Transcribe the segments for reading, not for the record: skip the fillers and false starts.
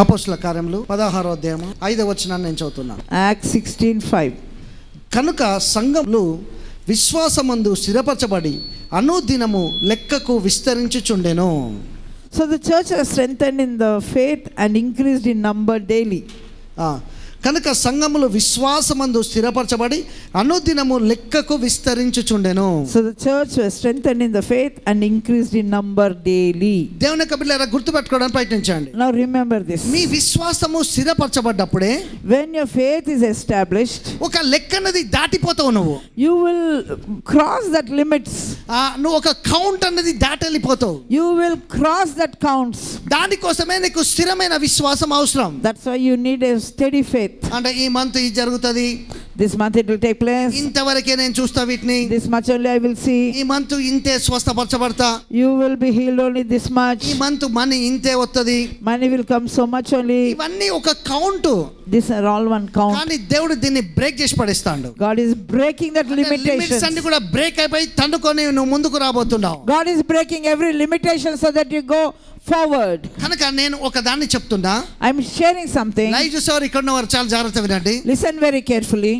అపోస్తల కార్యములు 16వ అధ్యాయము 5వ వచనాన్ని నేను చదువుతున్నాను. Acts 16:5. కనుక సంఘములు విశ్వాసమందు స్థిరపరచబడి అనుదినము లెక్కకు విస్తరించుచుండెను. So the church was strengthened in the faith and increased in number daily. కనుక సంఘములు విశ్వాసమందు స్థిరపరచబడి అనుదినము లెక్కకు విస్తరించుచుండెను. So the church was strengthened in the faith and increased in number daily. దేవుని యొక్క బిడ్డలారా గుర్తుపెట్టుకోవడానికి ప్రయత్నించండి. Now remember this. మీ విశ్వాసము స్థిరపరచబడ్డప్పుడే When your faith is established, ఒక లెక్కనది దాటిపోతావు. నువ్వు you will cross that limits. నువ్వు ఒక కౌంట్ అన్నది దాటెళ్ళిపోతావు. You will cross that counts. దానికోసమే నీకు స్థిరమైన విశ్వాసం అవసరం. That's why you need a steady faith. అంటే ఈ మంత్ ఇది జరుగుతుంది, This month it will take place. ఇంతవరకే నేను చూస్తా వీటిని, This much only I will see. ఈ మంత్ ఇంతే స్వస్థపరచబడతా, You will be healed only this much. ఈ మంత్ మనీ ఇంతే వస్తది, Money will come so much only. ఇవన్నీ ఒక count. These are all one count. కానీ దేవుడు దీన్ని బ్రేక్ చేసి పడేస్తాడు. God is breaking that limits limitation. అన్ని కూడా బ్రేక్ అయిపోయి తండుకొని నువ్వు ముందుకు రాబోతున్నావు. God is breaking every limitation so that you go forward. కనుక నేను ఒక దాన్ని చెప్తున్నా, I'm sharing something. లైవ్ చూసేవారు ఇక్కడ ఉన్నవారు చాలా జాగ్రత్త వినండి. Listen very carefully.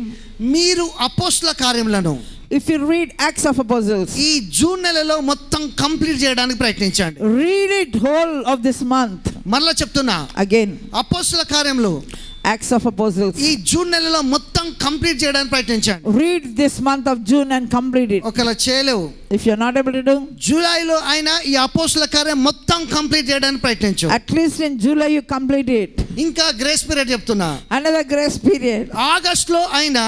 మీరు అపోస్తల కార్యములను If you read Acts of Apostles, ఈ జూన్ నెలలో మొత్తం కంప్లీట్ చేయడానికి ప్రయత్నించండి. read it whole of this month. మరలా చెప్తున్నా, Again, అపోస్తల కార్యములు Acts of Apostles. ఈ జూన్ నెలలో మొత్తం కంప్లీట్ చేయడానికి ప్రయత్నించండి. Read this month of June and complete it. ఒకవేళ చేయలేవు, If you're not able to do, జూలైలో అయినా ఈ అపోస్తల కార్యం మొత్తం కంప్లీట్ చేయడానికి ప్రయత్నించు. at least in July you complete it. ఇంకా గ్రేస్ పీరియడ్ చెప్తున్నా, Another grace period. ఆగస్టులో అయినా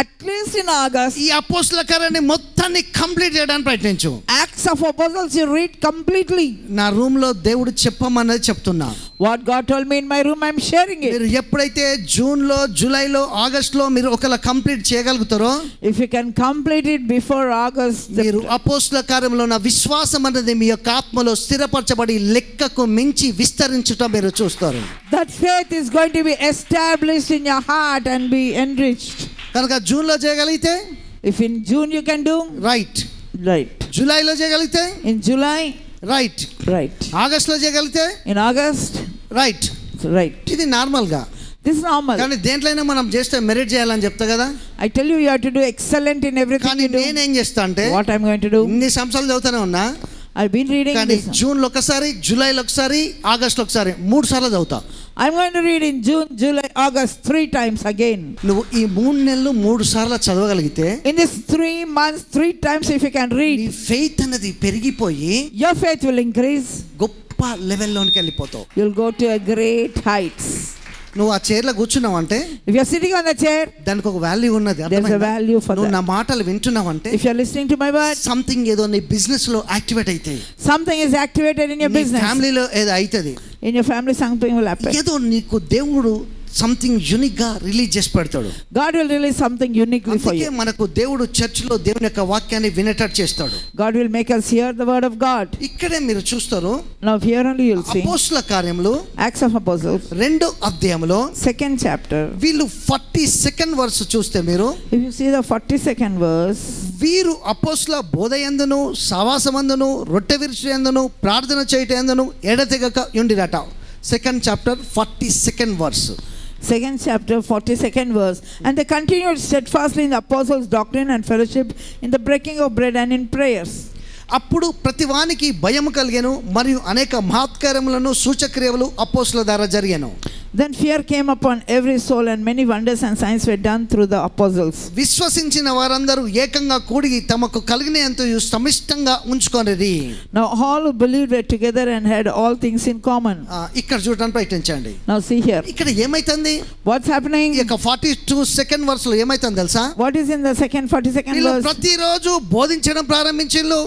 At least in August, ఈ అపోస్తల కార్యాన్ని మొత్తాన్ని కంప్లీట్ చేయడానికి ప్రయత్నించు. Acts of Apostles you read completely. నా రూమ్ లో దేవుడు చెప్పమన్నది చెప్తున్నా. What God told me in my room, I'm sharing it. మీరు ఎప్పుడైతే జూన్ లో, జూలైలో, ఆగస్ట్ లో మీరు ఒకలా complete చేయగలుగుతారో, If you can complete it before August, మీరు అపోస్తల కార్యంలో ఉన్న విశ్వాసం అనేది మీ యొక్క ఆత్మలో స్థిరపరచబడి లెక్కకు మించి విస్తరించుట మీరు చూస్తారు. that faith is going to be established in your heart and be enriched. కనుక జూన్ లో చేయగలిగితే If in June you can do, right, right. జూలైలో చేయగలిగితే In July, right, right. August లో చేయగలిగితే In August, రైట్. right. ఇది normal గా. This is normal. కానీ దేంట్లైనా మనం చేస్తే మెరిట్ చేయాలని చెప్తా కదా. I tell you, you have to do excellent in everything కానీ you do. నేనేం చేస్తా అంటే, What I'm going to do? ఇన్ని సంవత్సరాలు చదువుతానే ఉన్నా, I've been reading కానీ this. జూన్లో ఒకసారి, జూలైలో ఒకసారి, ఆగస్ట్లో ఒకసారి 3 సార్లు చదువుతా. I'm going to read in June, July, August 3 times again. నువ్వు ఈ 3 నెలలు 3 సార్లు చదవగలిగితే, In this 3 months, 3 times if you can నీ read, ఫెయిత్ అనేది పెరిగిపోయి your faith will increase. గొప్ప లెవెల్లోనికి వెళ్ళిపోతావు. You'll go to a great heights. నువ్వు ఆ చైర్లో కూర్చున్నావు అంటే If you're sitting on the chair, దానికి ఒక వాల్యూ ఉన్నది. there's a అర్థమైందా? value for నువ్వు that. నా మాటలు వింటున్నావు అంటే If you're listening to my word, something ఏదో నీ బిజినెస్ లో యాక్టివేట్ అయితే, something is activated in your నీ business. ఫ్యామిలీలో ఏదో అవుతుంది, In your family, something will happen. ఏదో నీకు దేవుడు సంథింగ్ యూనిక్ గా రిలీజ్ చేసి పెడతాడు. God will release something uniquely for అందుకే you. మనకు దేవుడు చర్చిలో దేవుని యొక్క వాక్యాన్ని వినేటట్టు చేస్తాడు. God will make us hear the word of God. ఇక్కడే మీరు చూస్తారు, Now here only you'll see అపోస్తల కార్యములు Acts of Apostles, 2వ అధ్యాయంలో 2nd chapter. వీళ్ళు 42nd వర్స్ చూస్తే మీరు, If you see the 42nd verse, వీరు అపోస్తల బోధయందును, సహవాసమందును, రొట్టె విరుచుయందును, ప్రార్థన చేయటందును ఎడతెగక ఉండిరట. 2nd chapter 42nd verse. 2nd chapter, 42nd verse. And they continued steadfastly in the apostles' doctrine and fellowship, in the breaking of bread and in prayers. అప్పుడు ప్రతివానికి భయము కలిగెను, మరియు అనేక మహత్కార్యములను సూచక్రియలు అపోస్తలుల ద్వారా జరిగెను. Then fear came upon every soul, and many wonders and signs were done through the apostles. విశ్వసించిన వారందరూ ఏకంగా కూడి తమకు కలిగినంతయు సమిష్టంగా ఉంచుకొనిరి. Now all who believed were together and had all things in common. ఇక్కడ చూడడానికి ప్రయత్నించండి. Now see here. ఇక్కడ ఏమైతుంది? What's happening? ఈ యొక్క 42nd verse లో ఏమైతుంది తెలుసా? What is in the 42nd వీళ్ళు verse? ప్రతిరోజు బోధించడం ప్రారంభించిల్లు.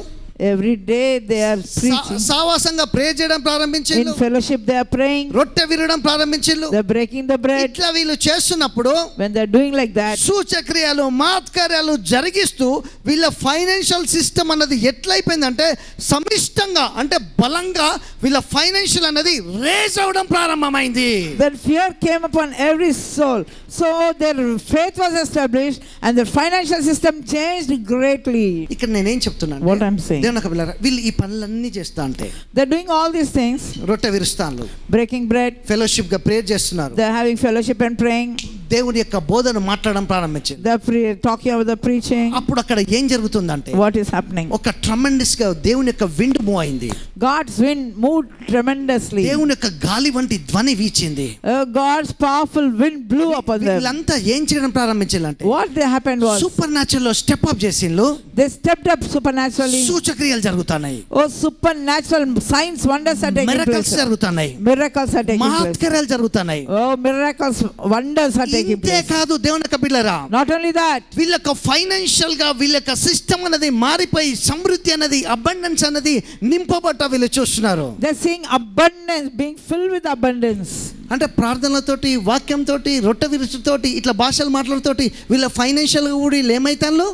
Every day they are preaching. సావాసంగా ప్రేయర్ చేయడం ప్రారంభించిల్లు. In fellowship they are praying. రొట్టె విరడం ప్రారంభించిల్లు. They're breaking the bread. ఇట్లా వీళ్ళు చేస్తున్నప్పుడు, When they're doing like that, సూచక్రియలు మహత్కార్యాలు జరిగిస్తూ వీళ్ళ ఫైనాన్షియల్ సిస్టమ్ అన్నది ఎట్లయిపోయిందంటే సమిష్టంగా, అంటే బలంగా వీళ్ళ ఫైనాన్షియల్ అనేది రేజ్ అవడం ప్రారంభమైంది. then fear came upon every soul. So their faith was established and their financial system changed greatly. ఇక్కడ నేనేం చెప్తున్నాను, What I'm saying, దేవుని యొక్క పిల్లరా, వీళ్ళు ఈ పనులన్నీ చేస్తా అంటే They're doing all these things, రొట్టె విరుస్తాన్లు, breaking bread, ఫెలోషిప్ గా ప్రేయర్ చేస్తున్నారు, they're having fellowship and praying, దేవుని యొక్క బోధన మాట్లాడడం ప్రారంభించింది. they're talking about the preaching. అప్పుడు అక్కడ ఏం జరుగుతుందంటే What is happening? ఒక ట్రమెండస్ గా దేవుని యొక్క విండ్ మూవ్ అయింది. God's wind moved tremendously. దేవుని యొక్క గాలి వంటి ధ్వని వీచింది. God's powerful wind blew upon them. వీళ్ళంతా ఏం చేయడం ప్రారంభించాలంటే What they happened was super natural లో స్టెప్ అప్ చేసిండ్రు. they stepped up supernaturally. సూచక్రియలు జరుగుతున్నాయి, Oh, supernatural signs, wonders are taking miracles place. జరుగుతున్నాయి, Miracles are taking place. మహత్కార్యాలు జరుగుతున్నాయి. Oh, miracles, wonders are taking ఇంతే place. కాదు దేవుని యొక్క బిడ్డలారా, Not only that, వీళ్ళ యొక్క ఫైనాన్షియల్ గా వీళ్ళ యొక్క సిస్టమ్ అనేది మారిపోయి సమృద్ధి అనేది అబండెన్స్ అనేది నింపబట్ట వీళ్ళు చూస్తున్నారు. they're seeing abundance, being filled with abundance. అంటే ప్రార్థనలతోటి, వాక్యంతోటి, రొట్టె విరుచుతోటి, ఇట్లా భాషలు మాట్లాడుతోటి వీళ్ళ ఫైనాన్షియల్ గా కూడా వీళ్ళు ఏమైతాను.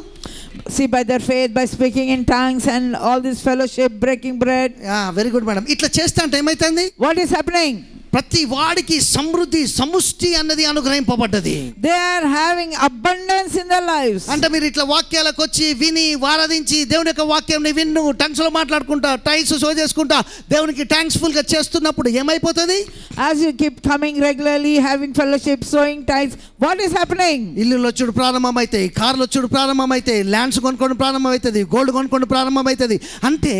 See, by their faith, by speaking in tongues and all this fellowship, breaking bread. Very good madam. ఇట్లా చేస్తా అంటే ఏమైతుంది, What is happening? ప్రతి వాడికి సమృద్ధి సముష్టి అన్నది అనుగ్రహింపబడ్డది. They are having abundance in their lives. అంటే మీరు ఇట్లా వాక్యాలకు వచ్చి విని వారాధించి దేవుని యొక్క వాక్యం విన్ను టంగ్స్ లో మాట్లాడుకుంటా టైల్స్ షో చేసుకుంటా దేవునికి థ్యాంక్స్ఫుల్ గా చేస్తున్నప్పుడు ఏమైపోతుంది, As you keep coming regularly, having fellowship, sowing tithes, what is happening? ఇల్లులు వచ్చుడు ప్రారంభమైతాయి, కార్లు వచ్చుడు ప్రారంభమైతాయి, ల్యాండ్స్ కొనుక్కోవడం ప్రారంభమవుతుంది, గోల్డ్ కొనుక్కోవడం ప్రారంభమవుతుంది. అంటే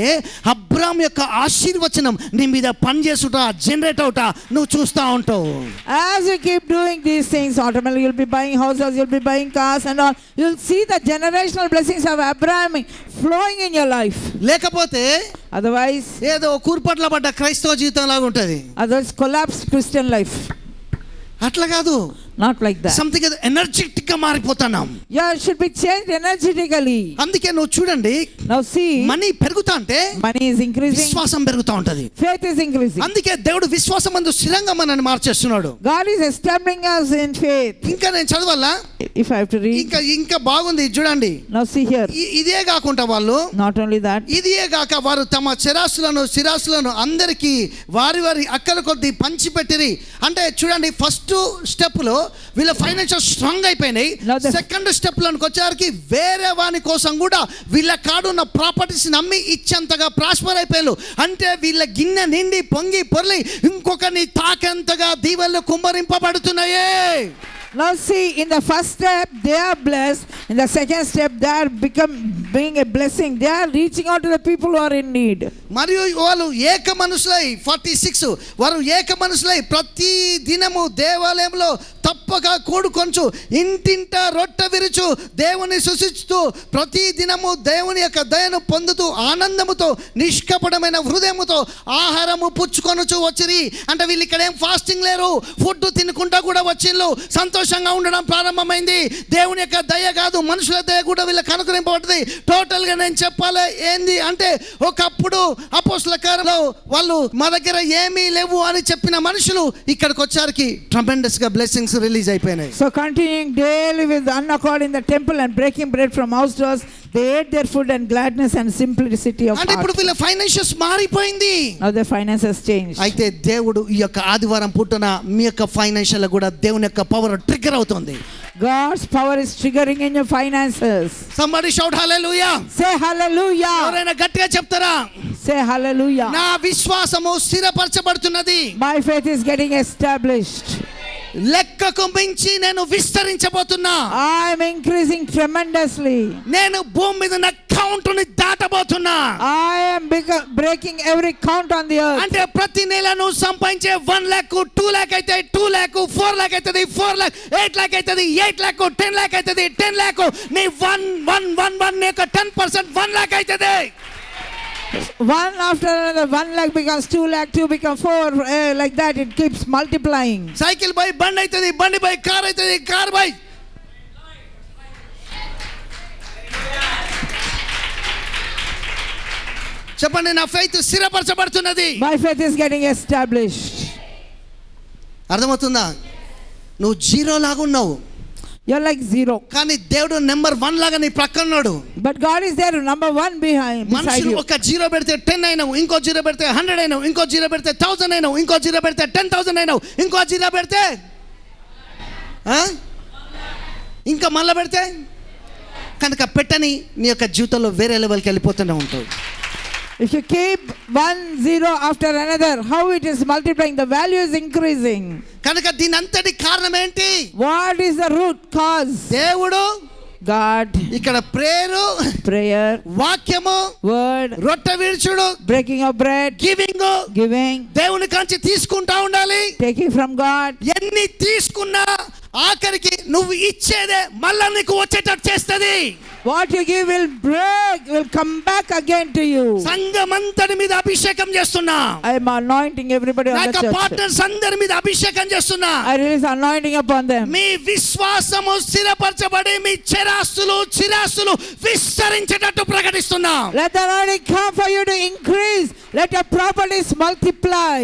అబ్రామ్ యొక్క ఆశీర్వచనం నీ మీద పనిచేసుట జనరేట్ అవుట నువ్వు చూస్తూ ఉంటావు. As you keep doing these things, automatically you'll be buying houses, you'll be buying cars and all. You'll see the generational blessings of Abraham flowing in your life. లేకపోతే Otherwise, ఏదో కూర్పట్ల పడ్డ క్రైస్తవ జీవితం లాగా ఉంటుంది. otherwise collapsed Christian life. అట్లా కాదు, Not like that. Something energetic గా మారిపోతున్నాం. Yeah, it should be changed energetically. అందుకే నువ్వు చూడండి, Now see, మనీ పెరుగుతా అంటే money is increasing, విశ్వాసం పెరుగుతా ఉంటది. faith is increasing. అందుకే దేవుడు విశ్వాసమందు స్థిరంగా మనల్ని మార్చేస్తున్నాడు. God is establishing us in faith. ఇంకా నేను చదవాలా, If I have to read, ఇంకా బాగుంది చూడండి. now see here. ఇదే కాకుండా వాళ్ళు Not only that, ఇదే కాక వారు తమ స్థిరాస్తులను అందరికీ వారి వారి అక్కల కొద్దీ పంచిపెట్టిరి. అంటే చూడండి, ఫస్ట్ స్టెప్ లో వీళ్ళ ఫైనాన్షియల్ స్ట్రాంగ్ అయిపోయినాయి. సెకండ్ స్టెప్ లోకి వచ్చేసరికి వేరే వాని కోసం కూడా వీళ్ళ కాడున్న ప్రాపర్టీస్ నమ్మి ఇచ్చేంతగా ప్రాస్పర్ అయిపోయారు. అంటే వీళ్ళ గిన్నె నిండి పొంగి పొర్లి ఇంకొకరిని తాకేంతగా దీవెనలు కుమ్మరింపబడుతున్నాయే. now see, in the first step they are blessed, in the second step they are being a blessing. They are reaching out to the people who are in need. మరియు వాళ్ళు ఏక మనసులై 46 వారు ఏక మనసులై ప్రతి దినము దేవాలయంలో తప్పక కూడుకొంచు ఇంటింట రొట్టె విరుచు దేవుని శుశిస్తూ ప్రతి దినము దేవుని యొక్క దయను పొందుతూ ఆనందముతో నిష్కపటమైన హృదయముతో ఆహారము పుచ్చుకొనుచు వచ్చిరి. అంటే వీళ్ళు ఇక్కడ ఏం ఫాస్టింగ్ లేరు, ఫుడ్ తినుకుంటా కూడా వచ్చిళ్ళు, సంతోషంగా ఉండడం ప్రారంభమైంది. దేవుని యొక్క దయ కాదు, మనుషుల దయ కూడా వీళ్ళకి అనుగ్రహింపబడుతుంది. టోటల్ గా నేను చెప్పాలి ఏంది అంటే, ఒకప్పుడు అపోస్తల కార్యంలో వాళ్ళు మా దగ్గర ఏమీ లేవు అని చెప్పిన మనుషులు ఇక్కడికి వచ్చారికి ట్రమెండస్ గా బ్లెస్సింగ్స్ రిలీజ్ అయిపోయినాయి. So continuing daily with one accord in the temple and breaking bread from house to house, they ate their food and gladness and simplicity of అంటే ఇప్పుడు heart. వీళ్ళ ఫైనాన్షియస్ మారిపోయింది. Now their finances changed. అయితే దేవుడు ఈ యొక్క ఆదివారం పుట్టున మీ యొక్క ఫైనాన్షియల్ కూడా దేవుని యొక్క పవర్ ట్రిగ్గర్ అవుతుంది. God's power is triggering in your finances. Somebody shout hallelujah. Say hallelujah. ఎవరైనా గట్టిగా చెప్తారా? Say hallelujah. నా విశ్వాసము స్థిరపరచబడుతున్నది. My faith is getting established. లెక్కకు మించి నేను విస్తరించబోతున్నా. I am increasing tremendously. నేను భూమి మీద నా కౌంట్ ని దాటబోతున్నా. I am breaking every count on the earth. అంటే ప్రతి నెల నువ్వు సంపాదించే 1 lakh 2 lakh అయితే 2 lakh 4 lakh అవుతుంది 4 lakh 8 lakh అవుతుంది 8 lakh 10 lakh అవుతుంది 10 lakh నీ 1 యొక్క 10% 1 lakh అవుతుంది. One after another, 1 lakh becomes 2 lakh, 2 becomes 4, like that it keeps multiplying. Cycle by బండి అవుతుంది, బండి బై కార్ అవుతుంది, కార్ బై చెప్పండి, నా faith స్థిరపరచబడుతున్నది. My faith is getting established. అర్థమవుతుందా? నువ్వు జీరో లాగా ఉన్నావు, You're like zero. కానీ దేవుడు నెంబర్ 1 లాగా నీ ప్రక్కన ఉన్నాడు. But God is there, number 1 beside మనుషులు you. ఒక జీరో పెడితే 10 అయినావు, ఇంకో జీరో పెడితే 100 అయినావు, ఇంకో జీరో పెడితే 1000 అయినావు, ఇంకో జీరో పెడితే 10,000 అయినావు, ఇంకో జీరో పెడితే ఇంకా మళ్ళా పెడితే కనుక పెట్టని నీ యొక్క జీవితంలో వేరే లెవెల్కి వెళ్ళిపోతూనే ఉంటావు. If you keep 1 0 after another, how it is multiplying, the value is increasing. కనుక దీని అంతటి కారణం ఏంటి? What is the root cause? దేవుడు, God, ఇక్కడ ప్రేయరు, prayer, వాక్యము, word, రొట్టె విరుచుడు, breaking of bread, giving, giving, దేవుని కాంచి తీసుకుంటా ఉండాలి. taking from God. ఎన్ని తీసుకున్నా ఆఖరికి నువ్వు ఇచ్చేదే మళ్ళా నీకు వచ్చేటట్టు చేస్తది. What you give will break, will come back again to you. సంఘమంతటి మీద అభిషేకం చేస్తున్నా. I am anointing everybody on the నాకు church. పార్ట్నర్స్ అందరి మీద అభిషేకం చేస్తున్నా. I release anointing upon them. మీ విశ్వాసము స్థిరపరచబడి మీ చిరాస్తులు విస్తరించేటట్టు ప్రకటిస్తున్నా. Let the anointing come for you to increase. Let your properties multiply.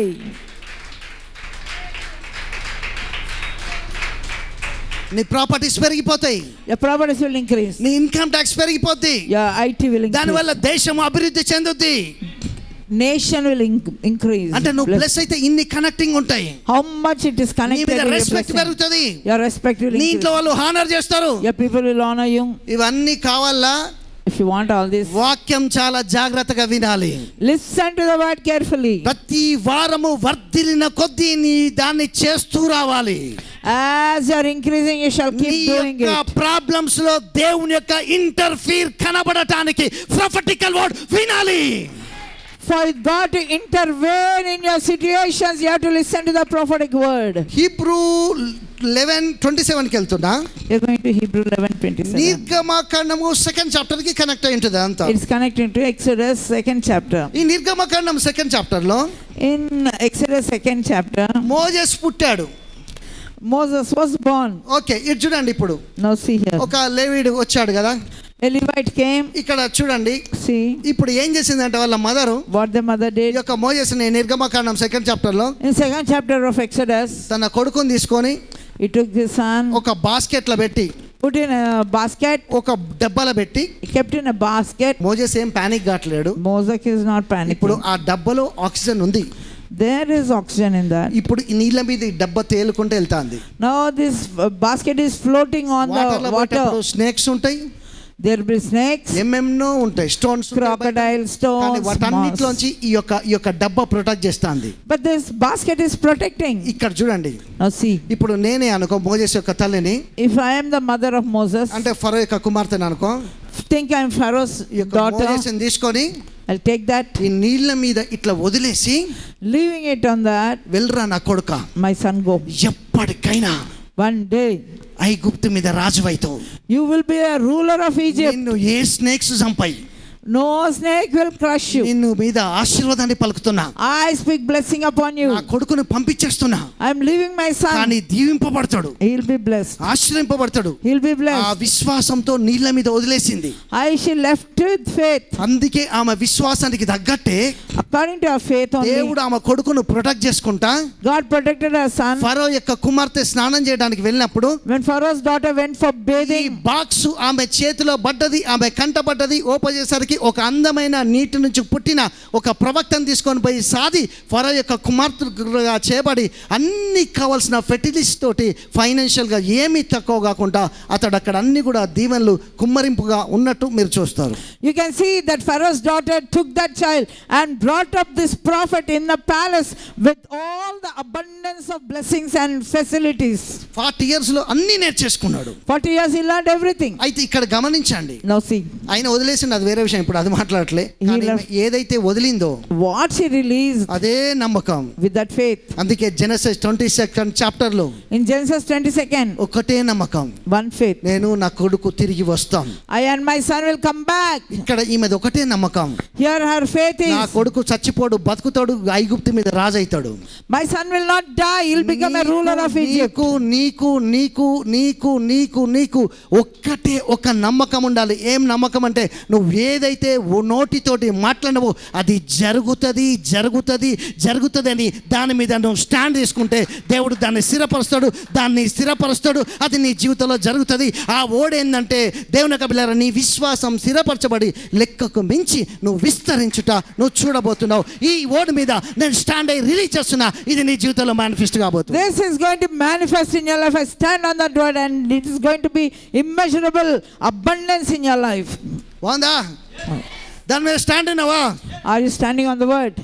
నీ ప్రాపర్టీస్ పెరిగిపోతాయి. Your properties will increase. నీ ఇన్కమ్ ట్యాక్స్ పెరిగిపోద్ది. Your IT will increase. దానివల్ల దేశం అభివృద్ధి చెందుద్ది. Nation will increase. అంటే నువ్వు ప్లస్ అయితే ఇన్ని కనెక్టింగ్ ఉంటాయి. How much it is నీ connected మీద to your రెస్పెక్ట్ blessing. పెరుగుతుంది. Your respect will నీ increase. ఇంట్లో వాళ్ళు హానర్ చేస్తారు. Your people will honor you. ఇవన్నీ కావాలా? If you want all this, వాక్యం చాలా జాగ్రత్తగా వినాలి. listen to the word carefully. ప్రతి వారము వర్ధిల్లిన కొద్దీ నీ దాన్ని చేస్తూ రావాలి. As you are increasing, you shall నీ keep doing యొక్క it. ప్రాబ్లమ్స్ లో దేవుని యొక్క ఇంటర్ఫీర్ కనబడటానికి ప్రొఫెటికల్ వర్డ్ వినాలి. For God to intervene in your situations, you have to listen to the prophetic word. Hebrew 11:27 కి వెళ్తున్నా. You're going to Hebrew 11:27. నిర్గమకాండము 2nd chapter కి కనెక్ట్ అయి ఉంటుంది అంతా. It's connecting to Exodus 2nd chapter. ఈ నిర్గమకాండం 2nd చాప్టర్ లో In Exodus 2nd chapter, Moses పుట్టాడు. Moses was born. ఓకే, ఇది చూడండి. ఇప్పుడు Now see here. ఒక లేవీడు వచ్చాడు కదా. A Levite came. ఇక్కడ చూడండి. See ఇప్పుడు ఏం చేసిందంటే వాళ్ళ మదరు what the mother ఈ did. యొక్క మోజెస్ని నిర్గమకాండం 2nd చాప్టర్ లో In 2nd chapter of Exodus, తన కొడుకుని తీసుకొని he took his son, ఒక బాస్కెట్ లో పెట్టి, put in a basket, ఒక డబ్బాలో పెట్టి, kept in a basket. Moses ఏం పానిక్ కావట్లేడు. Moses is not ఇప్పుడు panicking. ఆ డబ్బాలో ఆక్సిజన్ ఉంది. There is oxygen in that. ఇప్పుడు ఈ నీళ్ళ మీద ఈ డబ్బా తేలుకుంటూ వెళ్తాంది. Now this basket is floating on water లో the water. పెట్టేప్పుడు స్నేక్స్ ఉంటాయి, There will be snakes, ఎన్నెన్నో ఉంటాయి, స్టోన్స్, crocodile, కానీ stones, వాటన్నిటిలోంచి moss. ఈ యొక్క డబ్బా ప్రొటెక్ట్ చేస్తాంది. But this basket is protecting. ఇక్కడ చూడండి. Now see, ఇప్పుడు నేనే అనుకో మోజెస్ యొక్క తల్లిని, if I am the mother of Moses, అంటే ఫరో యొక్క కుమార్తెను అనుకో, think I am Pharaoh's ఈ యొక్క daughter, మోజెస్ని తీసుకొని I'll take that, ఈ నీళ్ళ మీద ఇట్లా వదిలేసి, leaving it on that, వెళ్ళరా నా కొడుక, my son go. ఎప్పటికైనా One day, ఐగుప్తు మీద రాజువైతావు. you will be a ruler of Egypt. నిన్ను ఏ snakes Champhai, No snake will crush you. నిన్ను మీద ఆశీర్వాదాన్ని పలుకుతున్నా, I speak blessing upon you. నా కొడుకును పంపించేస్తున్నా, I am leaving my కానీ son. దీవింపబడతాడు, He'll be blessed. ఆశ్రయింపబడతాడు. He'll be ఆ blessed. విశ్వాసంతో నీళ్ళ మీద వదిలేసింది. She left with faith. అందుకే ఆమె విశ్వాసానికి తగ్గట్టే According to her faith only, దేవుడు ఆమె కొడుకును ప్రొటెక్ట్ చేసుకుంటా, God protected her son. ఫరో యొక్క కుమార్తె స్నానం చేయడానికి వెళ్ళినప్పుడు When Pharaoh's daughter went for ఈ bathing, బాక్స్ ఆమె చేతిలో పడ్డది, ఆమె కంట పడ్డది. ఓపెన్ చేసరికి ఒక అందమైన నీటి నుంచి పుట్టిన ఒక ప్రవక్తను తీసుకొని పోయి సాది ఫరో యొక్క కుమార్తెగా చేయబడి అన్ని కావాల్సిన ఫెర్టిలిటీస్ తోటి ఫైనాన్షియల్గా ఏమీ తక్కువ కాకుండా అతడు అక్కడ అన్ని కూడా దీవెనలు కుమ్మరింపుగా ఉన్నట్టు మీరు చూస్తారు. you can see that Pharaoh's daughter took that child and brought up this prophet in the palace with all the abundance of blessings and facilities. 40 years లో అన్ని నేర్చేసుకున్నాడు. 40 years he learned everything. అయితే ఇక్కడ గమనించండి, Now see, ఆయన వదిలేసింది, అది వేరే విషయం, ఇప్పుడు అది మాట్లాడట్లే. కానీ ఏదైతే వదిలిందో what she released అదే నమ్మకం. with that faith. అందుకే జెనసిస్ 22nd చాప్టర్ లో In Genesis 22nd, ఒకటే నమ్మకం, one faith. నేను నా కొడుకు తిరిగి వస్తాం. I and my son will come back. ఇక్కడ ఈమెది ఒకటే నమ్మకం, Here her faith నా is, కొడుకు చచ్చిపోడు, బతుకుతాడు, ఐగుప్తు మీద రాజు అవుతాడు. my son will not die, he'll become a ruler of Egypt. నీకు ఒక్కటే ఒక నమ్మకం ఉండాలి. ఏం నమ్మకం అంటే నువ్వు ఏదైతే నోటితోటి మాట్లాడవో అది జరుగుతుంది అని దాని మీద నువ్వు స్టాండ్ తీసుకుంటే దేవుడు దాన్ని స్థిరపరుస్తాడు. అది నీ జీవితంలో జరుగుతుంది. ఆ ఓడేందంటే దేవుని యొక్క బిడ్డలారా, నీ విశ్వాసం స్థిరపరచబడి లెక్కకు మించి నువ్వు విస్తరించుట నువ్వు చూడబోతున్నావు. ఈ ఓడి మీద నేను స్టాండ్ అయ్యి రిలీజ్ చేస్తున్నా, ఇది నీ జీవితంలో మేనిఫెస్ట్ కాబోతుంది. This is going to manifest in your life. I stand on that word and it is going to be immeasurable abundance in your life. బాగుందా? దాని మీద స్టాండ్ అయినావా? Are you standing on the word?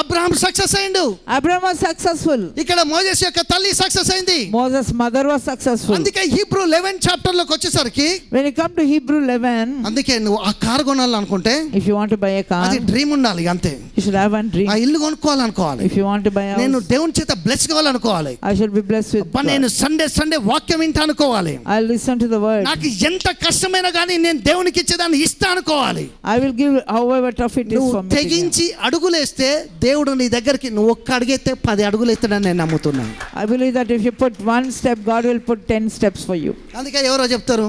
Abraham success అయ్యిండు. Abraham was successful. ఇక్కడ Moses యొక్క తల్లి success అయింది. Moses' mother was successful. అందుకే హీబ్రూ 11 చాప్టర్ లోకి వచ్చేసరికి, When you come to Hebrew 11, అందుకే నువ్వు ఆ కారు కొనాలనుకుంటే, if you want to buy a car, అది డ్రీమ్ ఉండాలి అంతే. you should have one dream. ఆ ఇల్లు కొనుక్కోవాలనుకోవాలి. If you want to buy a నేను house, దేవుని చేత bless కావాలనుకోవాలి. I should be blessed with అబ్బా నేను సండే వాక్యం వింటా అనుకోవాలి. I'll listen to the word. నాకు ఎంత కష్టమైనా కానీ నేను దేవునికి ఇచ్చేదాన్ని ఇస్తా అనుకోవాలి. I will give however tough it is నువ్వు for me. తెగించి అడుగులేస్తే దేవుడు నీ దగ్గరికి, నువ్వు ఒక్క అడుగైతే 10 అడుగులు ఇస్తాడని నేను నమ్ముతున్నాను. I believe that if you put one step, God will put 10 steps for you. అందుకే ఎవరో చెప్తారు,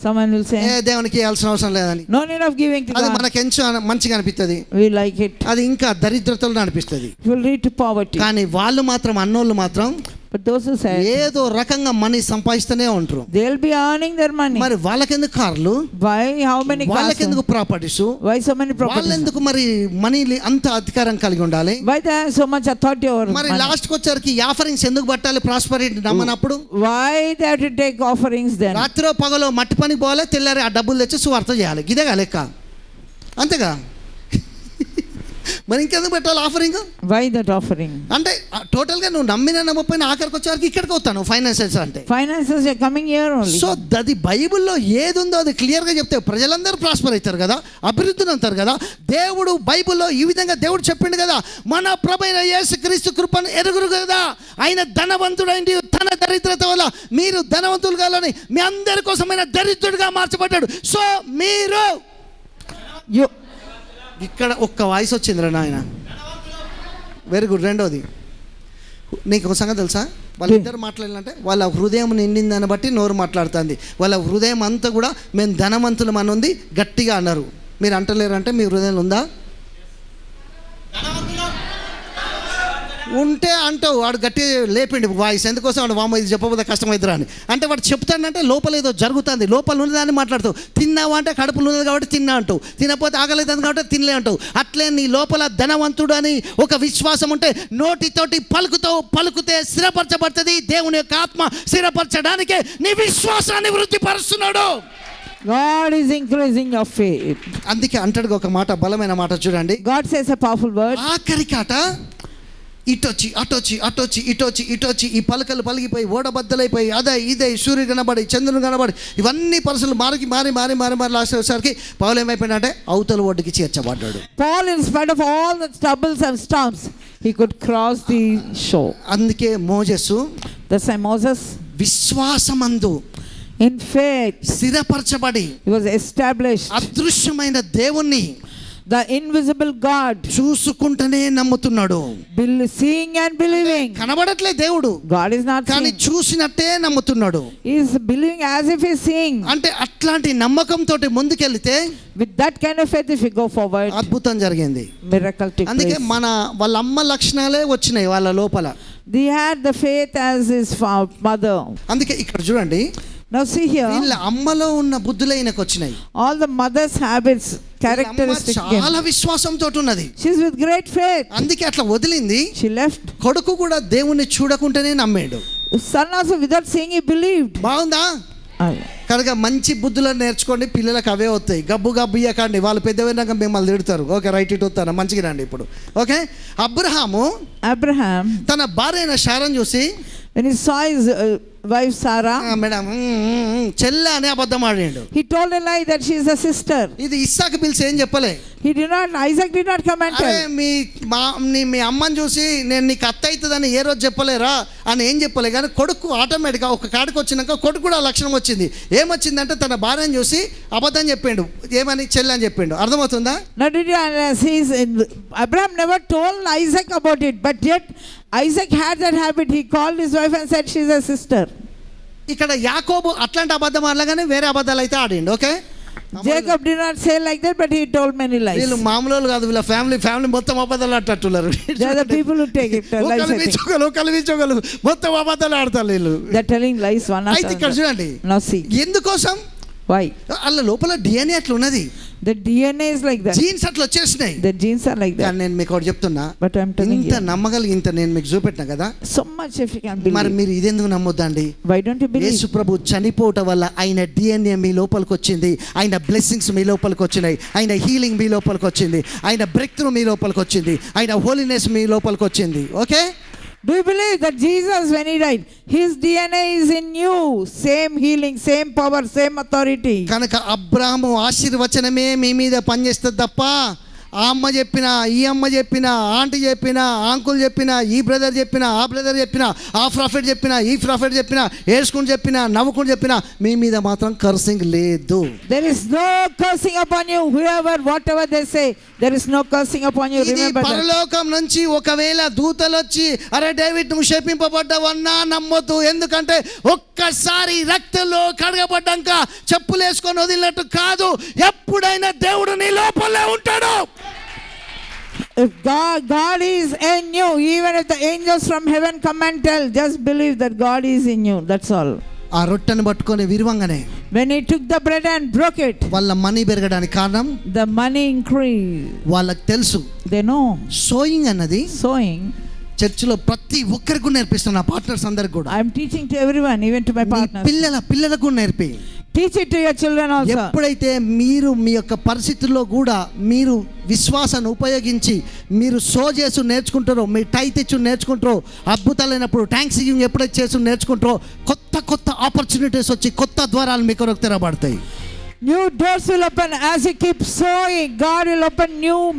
Someone will say, దేవునికి ఇవ్వాల్సిన అవసరం లేదని. no need of giving to అది God. మనకు ఎంచో మంచిగా అనిపిస్తుంది, We like it. అది ఇంకా దరిద్రతలో అనిపిస్తుంది. It will lead to poverty. కానీ వాళ్ళు మాత్రం, అన్నోళ్ళు మాత్రం But those who say, ఏదో రకంగా మనీ సంపాదిస్తూనే ఉంటారు. they'll be earning their money. మరి వాళ్ళకెందుకు కార్లు, Why? How many cars? వాళ్ళకెందుకు properties, Why so many properties? వాళ్ళెందుకు మరి మనీ అంత అధికారం కలిగి ఉండాలి? Why they have so much authority over మరి money? లాస్ట్ కి వచ్చరికి ఆఫరింగ్స్ ఎందుకు పట్టాలి? ప్రాస్పరిటీ నమ్మనప్పుడు Why they have to take offerings then? రాత్రో పగలో మట్టి పనికి పోవాలి, తెల్లారి ఆ డబ్బులు తెచ్చి సువార్త చేయాలి. ఇదేగా లెక్క, అంతేగా? మరి ఇంకెందుకు పెట్టాలి ఆఫరింగ్? Why that offering? అంటే టోటల్గా నువ్వు నమ్మకపోయినా ఆఖరికి వచ్చేవారికి ఇక్కడికి వస్తాను. ఫైనాన్సెస్ అంటే Finances are coming here only. So అది బైబిల్లో ఏది ఉందో అది క్లియర్గా చెప్తే ప్రజలందరూ ప్రాస్పర్ అవుతారు కదా, అభివృద్ధిని అంటారు కదా. దేవుడు బైబిల్లో ఈ విధంగా దేవుడు చెప్పిండు కదా, మన ప్రభువైన యేసుక్రీస్తు కృపను ఎరుగురు కదా, ఆయన ధనవంతుడైంది తన దరిద్రత వల్ల మీరు ధనవంతులు కావాలని మీ అందరి కోసమైన దరిద్రుడిగా మార్చబడ్డాడు. సో మీరు ఇక్కడ ఒక్క వాయిస్ వచ్చిందిరా నాయన, వెరీ గుడ్. రెండోది, నీకు ఒక సంగతి తెలుసా? వాళ్ళిద్దరు మాట్లాడాలంటే వాళ్ళ హృదయం నిండిందని బట్టి నోరు మాట్లాడుతుంది. వాళ్ళ హృదయం అంతా కూడా మేము ధనవంతులం అని ఉంది, గట్టిగా అన్నారు. మీరు అంటలేరంటే మీ హృదయంలో ఉందా? ఉంటే అంటావు. వాడు గట్టి లేపిండి వాయిస్, ఎందుకోసం వాడు వామ ఇది చెప్పబోతే కష్టమవుతురా అని. అంటే వాడు చెప్తాడంటే లోపల ఏదో జరుగుతుంది, లోపల ఉన్నదాన్ని మాట్లాడుతావు. తిన్నావా అంటే కడుపులో ఉన్నది కాబట్టి తిన్నా అంటావు, తినకపోతే ఆగలేదని కాబట్టి తినలే అంటావు. అట్లే నీ లోపల ధనవంతుడు అని ఒక విశ్వాసం ఉంటే నోటితోటి పలుకుతే స్థిరపరచబడుతుంది. దేవుని యొక్క ఆత్మ స్థిరపరచడానికే నీ విశ్వాసాన్ని వృద్ధిపరుస్తున్నాడు. God is increasing your faith. అందుకే అంటాడు ఒక మాట, బలమైన మాట చూడండి. God says a powerful word. ఆఖరికాట ఇటొచ్చి ఇటొచ్చి ఈ పలకలు పలిగిపోయి ఓడబద్దలైపోయి అదే ఇదే సూర్యుడు కనబడి చంద్రుడు కనబడి ఇవన్నీ పరిస్థితులు మారి లాస్ట్ వచ్చేసరికి పౌలు ఏమైపోయినంటే అవతల ఒడ్డుకి చేర్చబడ్డాడు. Paul, in spite of all the troubles and storms, he could cross the shore. అందుకే మోజెసు, That's why Moses, విశ్వాసమందు in faith, స్థిరపరచబడి he was established. అదృశ్యమైన దేవుణ్ణి, The invisible God, చూసుకుంటూనే నమ్ముతున్నాడు. seeing and believing. కనబడట్లే దేవుడు, God is not కానీ seeing. చూసినట్టే నమ్ముతున్నాడు. He is believing as if he is seeing. అంటే అట్లాంటి నమ్మకంతో ముందుకెళ్తే With that kind of faith, if you go forward, అద్భుతం జరిగింది. miracle took అందుకే place. వాళ్ళ అమ్మ లక్షణాలే వచ్చినాయి వాళ్ళ లోపల. They had the faith as his mother. అందుకే ఇక్కడ చూడండి, Now see here, వీళ్ళ అమ్మలో ఉన్న బుద్ధులే ఈయనకు వచ్చినాయి. all the mother's habits, characteristics. చాలా విశ్వాసంతో ఉన్నది. She's with great faith. అందుకే అట్లా వదిలింది. She left. కొడుకు కూడా దేవుణ్ణి చూడకుంటేనే నమ్మాడు. Son also, without seeing, he believed. బాగుందా? కనుక మంచి బుద్ధులను నేర్చుకోండి, పిల్లలకు అవే వస్తాయి. గబ్బు ఇయ్యకండి, వాళ్ళు పెద్దవైనాక మిమ్మల్ని తిడతారు. ఓకే, రైట్, ఇటు వస్తాను, మంచిగా రండి. ఇప్పుడు ఓకే, అబ్రహాం తన భార్య అయిన శారాను చూసి, when he saw his wife Sarah, madam చెల్లె అని అబద్ధం ఆడాడు. he told a lie that she is a sister. ఇది ఇస్సాకు పిలిచి ఏం చెప్పలే. Isaac did not come and అరే tell. మీ అమ్మని చూసి నేను నీకు అత్త అవుతుందని ఏ రోజు చెప్పలేరా అని ఏం చెప్పలే. కానీ కొడుకు ఆటోమేటిక్గా ఒక కాడికి వచ్చినాక కొడుకు కూడా లక్షణం వచ్చింది. ఏమొచ్చిందంటే తన భార్యను చూసి అబద్ధం చెప్పిండు. ఏమని? చెల్లి అని చెప్పిండు. అర్థమవుతుందా? Now did you Abraham never told Isaac about it, but yet Isaac had that habit. He called his wife and said she is a sister. ఇక్కడ యాకోబు అట్లాంటి అబద్ధం ఆడగానే వేరే అబద్ధాలు అయితే ఆడిండు. Okay, Jacob did not say like that, but he told many lies. వీళ్ళు మామూలు కాదు, వీళ్ళ ఫ్యామిలీ మొత్తం అబద్ధాలు ఆడేటట్టున్నారు. They are the people who take it. కలివించగలరు మొత్తం అబద్ధాలు ఆడతారు వీళ్ళు. They are telling lies one after అయితే ఇక్కడ another. చూడండి, Now see, ఎందుకోసం Why? వాళ్ళ లోపల డిఎన్ఏ అట్లా ఉన్నది, The DNA is like that. Jeans అట్లా వచ్చేసినాయి. The genes are like that. కానీ నేను మీకు ఒకటి చెప్తున్నా, But I'm telling ఇంత you, నమ్మగలిగి ఇంత నేను మీకు చూపెట్టిన కదా, so much if you can మరి believe. మీరు ఇదెందుకు నమ్మొద్దండి? Why don't you believe? యేసు ప్రభు చనిపోవటం వల్ల ఆయన డిఎన్ఏ మీ లోపలికి వచ్చింది, ఆయన బ్లెస్సింగ్స్ మీ లోపలికి వచ్చినాయి, ఆయన హీలింగ్ మీ లోపలికి వచ్చింది, ఆయన బ్రేక్ త్రూ మీ లోపలికి వచ్చింది, ఆయన హోలీనెస్ మీ లోపలికి వచ్చింది. Okay, Do you believe that Jesus, when he died, his DNA is in you? Same healing, same power, same authority. కనుక అబ్రాహాము ఆశీర్వచనమే మీ మీద పనిచేస్తుంది తప్ప ఆ అమ్మ చెప్పినా, ఈ అమ్మ చెప్పినా, ఆంటీ చెప్పినా, అంకుల్ చెప్పినా, ఈ బ్రదర్ చెప్పినా, ఆ బ్రదర్ చెప్పినా, ఆ ప్రాఫిట్ చెప్పినా, ఈ ప్రాఫిట్ చెప్పినా, ఏడ్చుకుని చెప్పినా, నవ్వుకుని చెప్పినా మీ మీద మాత్రం కర్సింగ్ లేదు. There is no cursing upon you. Whoever, whatever they say, there is no cursing upon you. ఇది Remember that. పరలోకం నుంచి ఒకవేళ దూతలు వచ్చి అరే డేవిడ్ నువ్వు శపింపబడ్డావన్నా నమ్మొద్దు. ఎందుకంటే ఒక్కసారి రక్తంలో కడగబడ్డాక చెప్పులు వేసుకొని వదిలినట్టు కాదు, ఎప్పుడైనా దేవుడు నీ లోపలే ఉంటాడు. If God is in you, even if the angels from heaven come and tell, just believe that God is in you. That's all. ఆ రొట్టెను పట్టుకొని విరువంగానే When he took the bread and broke it, వాళ్ళ money పెరగడానికి కారణం the money increased. వాళ్ళకి తెలుసు. They know. Sowing అన్నది Sowing. చర్చిలో ప్రతి ఒక్కరికి నేర్పిస్తున్నా, పార్ట్నర్స్ అందరికి కూడా. I am teaching to everyone, even to my me partners. పిల్లలకు నేర్పి. Teach it to your children also. ఎప్పుడైతే మీరు మీ యొక్క పరిస్థితుల్లో కూడా మీరు విశ్వాసాన్ని ఉపయోగించి మీరు సో చేసి నేర్చుకుంటారో, మీ టై తెచ్చు నేర్చుకుంటారో, అద్భుతాలైనప్పుడు థ్యాంక్స్ గివింగ్ ఎప్పుడైతే చేసి నేర్చుకుంటారో కొత్త కొత్త ఆపర్చునిటీస్ వచ్చి కొత్త ద్వారాలు మీ కొరకు తెరబడతాయి. New doors will open as you keep sowing. God will open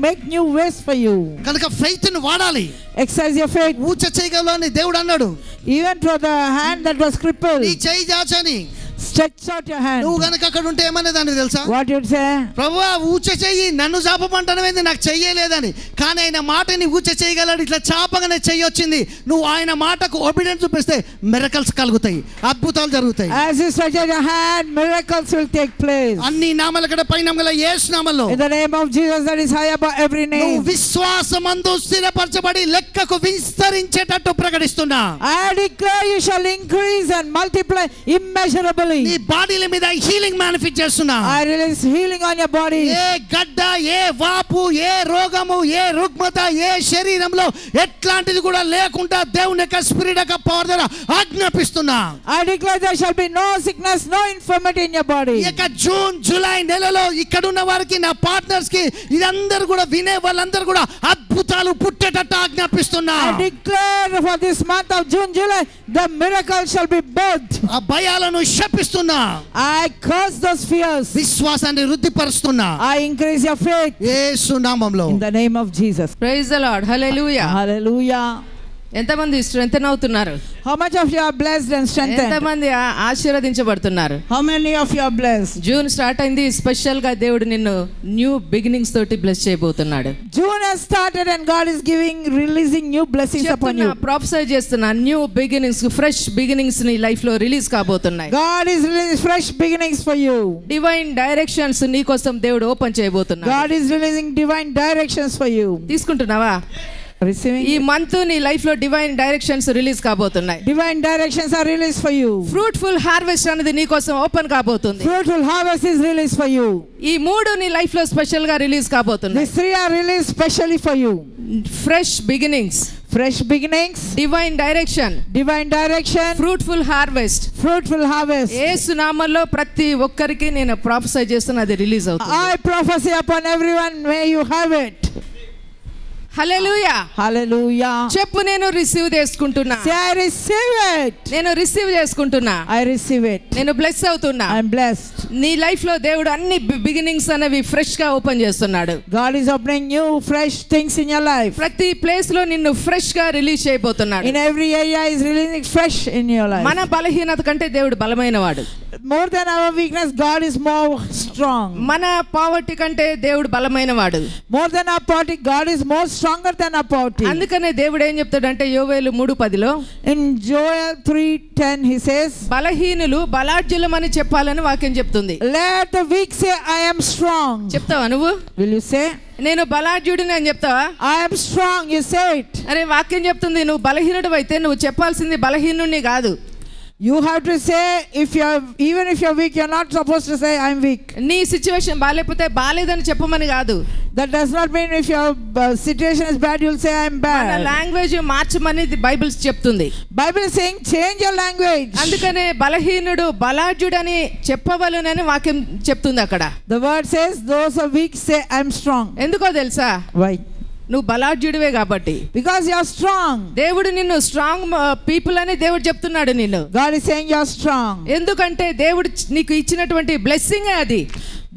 make new ways for you. కనుక ఫెయిత్ ని వాడాలి. Exercise your faith. ఊచ చేయగలవు అని దేవుడు అన్నాడు. Even for the hand that was crippled, నీ చేయి చాచని stretch out your hand. నువ్వు గనక అక్కడ ఉంటే ఏమనేదాన్ని తెలుసా? What you'd say? ప్రభువా ఊచ చెయ్యి, నన్ను చాపమంటానవేంది, నాకు చెయ్యలేదని. కానీ ఆయన మాటని ఊచ చేయగలడు. ఇట్లా చాపగానే చెయ్యి వచ్చింది. నువ్వు ఆయన మాటకు ఒబీడియన్స్ చూపిస్తే మిరకల్స్ కలుగుతాయి, అద్భుతాలు జరుగుతాయి. As you stretch out your hand, miracles will take place. అన్ని నామాల కడ పైన గల యేసు నామములో, In the name of Jesus that is high above every నువ్వు name, విశ్వాసమందు స్థిరపరచబడి లెక్కకు విస్తరించేటట్టు ప్రకటిస్తున్నా. I declare you shall increase and multiply immeasurably. నీ బాడీల మీద హీలింగ్ మేనిఫెక్ట్ చేస్తున్నా. I release healing on your body. ఏ గడ్డ, ఏ వాపు, ఏ రోగము, ఏ రుగ్మత, ఏ శరీరంలో ఎట్లాంటిది కూడా లేకుండా దేవుని యొక్క స్పిరిట్ యొక్క పవర్ ద్వారా ఆజ్ఞాపిస్తున్నా. I declare there shall be no sickness, no infirmity in your body. ఈ యొక్క జూన్ జూలై నెలలో ఇక్కడ ఉన్న వారికి, నా పార్ట్నర్స్ కి, ఇదందరూ కూడా వినే వాళ్ళందరూ కూడా అద్భుతాలు పుట్టేటట్టు ఆజ్ఞాపిస్తున్నా. I declare for this month of June, July, the miracle shall be birthed. ఆ భయాలను శపిస్తున్నా. I curse those fears. విశ్వాసాన్ని వృద్ధిపరుస్తున్నా. I increase your faith యేసు నామములో. in the name of Jesus. Praise the lord. Hallelujah. Hallelujah. ఎంతమంది strength అవుతున్నారు? How much of you are blessed and strengthened? ఎంతమంది ఆశీర్వదించబడుతున్నారు? How many of you are blessed? June start అయింది. Special గా దేవుడు నిన్ను new beginnings తోటి bless చేయబోతున్నాడు. June has started and God is releasing new blessings upon you. Professor చేస్తున్నా, new beginnings, fresh beginnings నీ life లో రిలీజ్ కాబోతున్నాయి. God is releasing fresh beginnings for you. Divine directions నీ కోసం దేవుడు ఓపెన్ చేయబోతున్నాడు. God is releasing divine directions for you. తీసుకుంటున్నావా? Receiving ఈ month నీ లైఫ్ లో డివైన్ డైరెక్షన్స్ రిలీజ్ కాబోతున్నాయి. divine directions are released for you. Fruitful harvest అనేది నీ కోసం ఓపెన్ కాబోతుంది. Fruitful harvest is released for you. ఈ మూడు నీ లైఫ్ లో స్పెషల్ గా రిలీజ్ కాబోతున్నాయి. These three are released specially for you. Fresh beginnings, Fresh beginnings, divine direction, divine direction, fruitful harvest. fruitful harvest. యేసు నామములో ప్రతి ఒక్కరికి నేను ప్రొఫెసర్ చేస్తున్నా, అది రిలీజ్ అవుతుంది. I prophesy upon everyone, may you have it. Hallelujah. Hallelujah. చెప్పు, నేను receive చేసుకుంటున్నా. Say, I receive it. నేను రిసీవ్ చేసుకుంటున్నా. I receive it. నేను బ్లెస్ అవుతున్నా. I'm blessed. నీ లైఫ్ లో దేవుడు అన్ని బిగినింగ్స్ అనేవి ఫ్రెష్ గా ఓపెన్ చేస్తున్నాడు. God is opening new fresh things in your life. ప్రతి ప్లేస్ లో నిన్ను ఫ్రెష్ గా రిలీజ్ చేయబోతున్నాడు. In every area is releasing fresh in your life. మన బలహీనత కంటే దేవుడు బలమైన వాడు. More than our weakness, God is more strong. మన పావర్టీ కంటే దేవుడు బలమైన వాడు. More than our poverty, God is more stronger than our poverty. అందుకనే దేవుడు ఏం చెప్తాడంటే యోవేలు 3:10లో, In Joel 3:10 he says, బలహీనులు బలాఢ్యులమని చెప్పాలని వాక్యం చెప్తుంది. let the weak say, I am strong. చెప్తావా నువ్వు? Will you say, నేను బలాఢ్యుడిని అని చెప్తావా? I am strong? You say it. అరే వాక్యం చెప్తుంది, నువ్వు బలహీనుడు అయితే నువ్వు చెప్పాల్సింది బలహీనుడిని కాదు. You have to say, even if you're weak, you're not supposed to say, I'm weak. నీ సిచ్యువేషన్ బాగాలేకపోతే బాగాలేదని చెప్పమని కాదు. That does not mean if your situation is bad, you'll say, I'm మన bad. లాంగ్వేజ్ మార్చమని బైబిల్ చెప్తుంది. Bible is saying, change your language. అందుకనే బలహీనుడు బలాఢ్యుడని చెప్పవలనని వాక్యం చెప్తుంది అక్కడ. The word says, those who are weak say, I'm strong. ఎందుకో తెలుసా? Why? నువ్వు బలాఢ్యుడివే కాబట్టి. Because you're strong. దేవుడు నిన్ను స్ట్రాంగ్ పీపుల్ అని దేవుడు చెప్తున్నాడు నిన్ను. God is saying you're strong. ఎందుకంటే దేవుడు నీకు ఇచ్చినటువంటి బ్లెస్సింగ్ అది.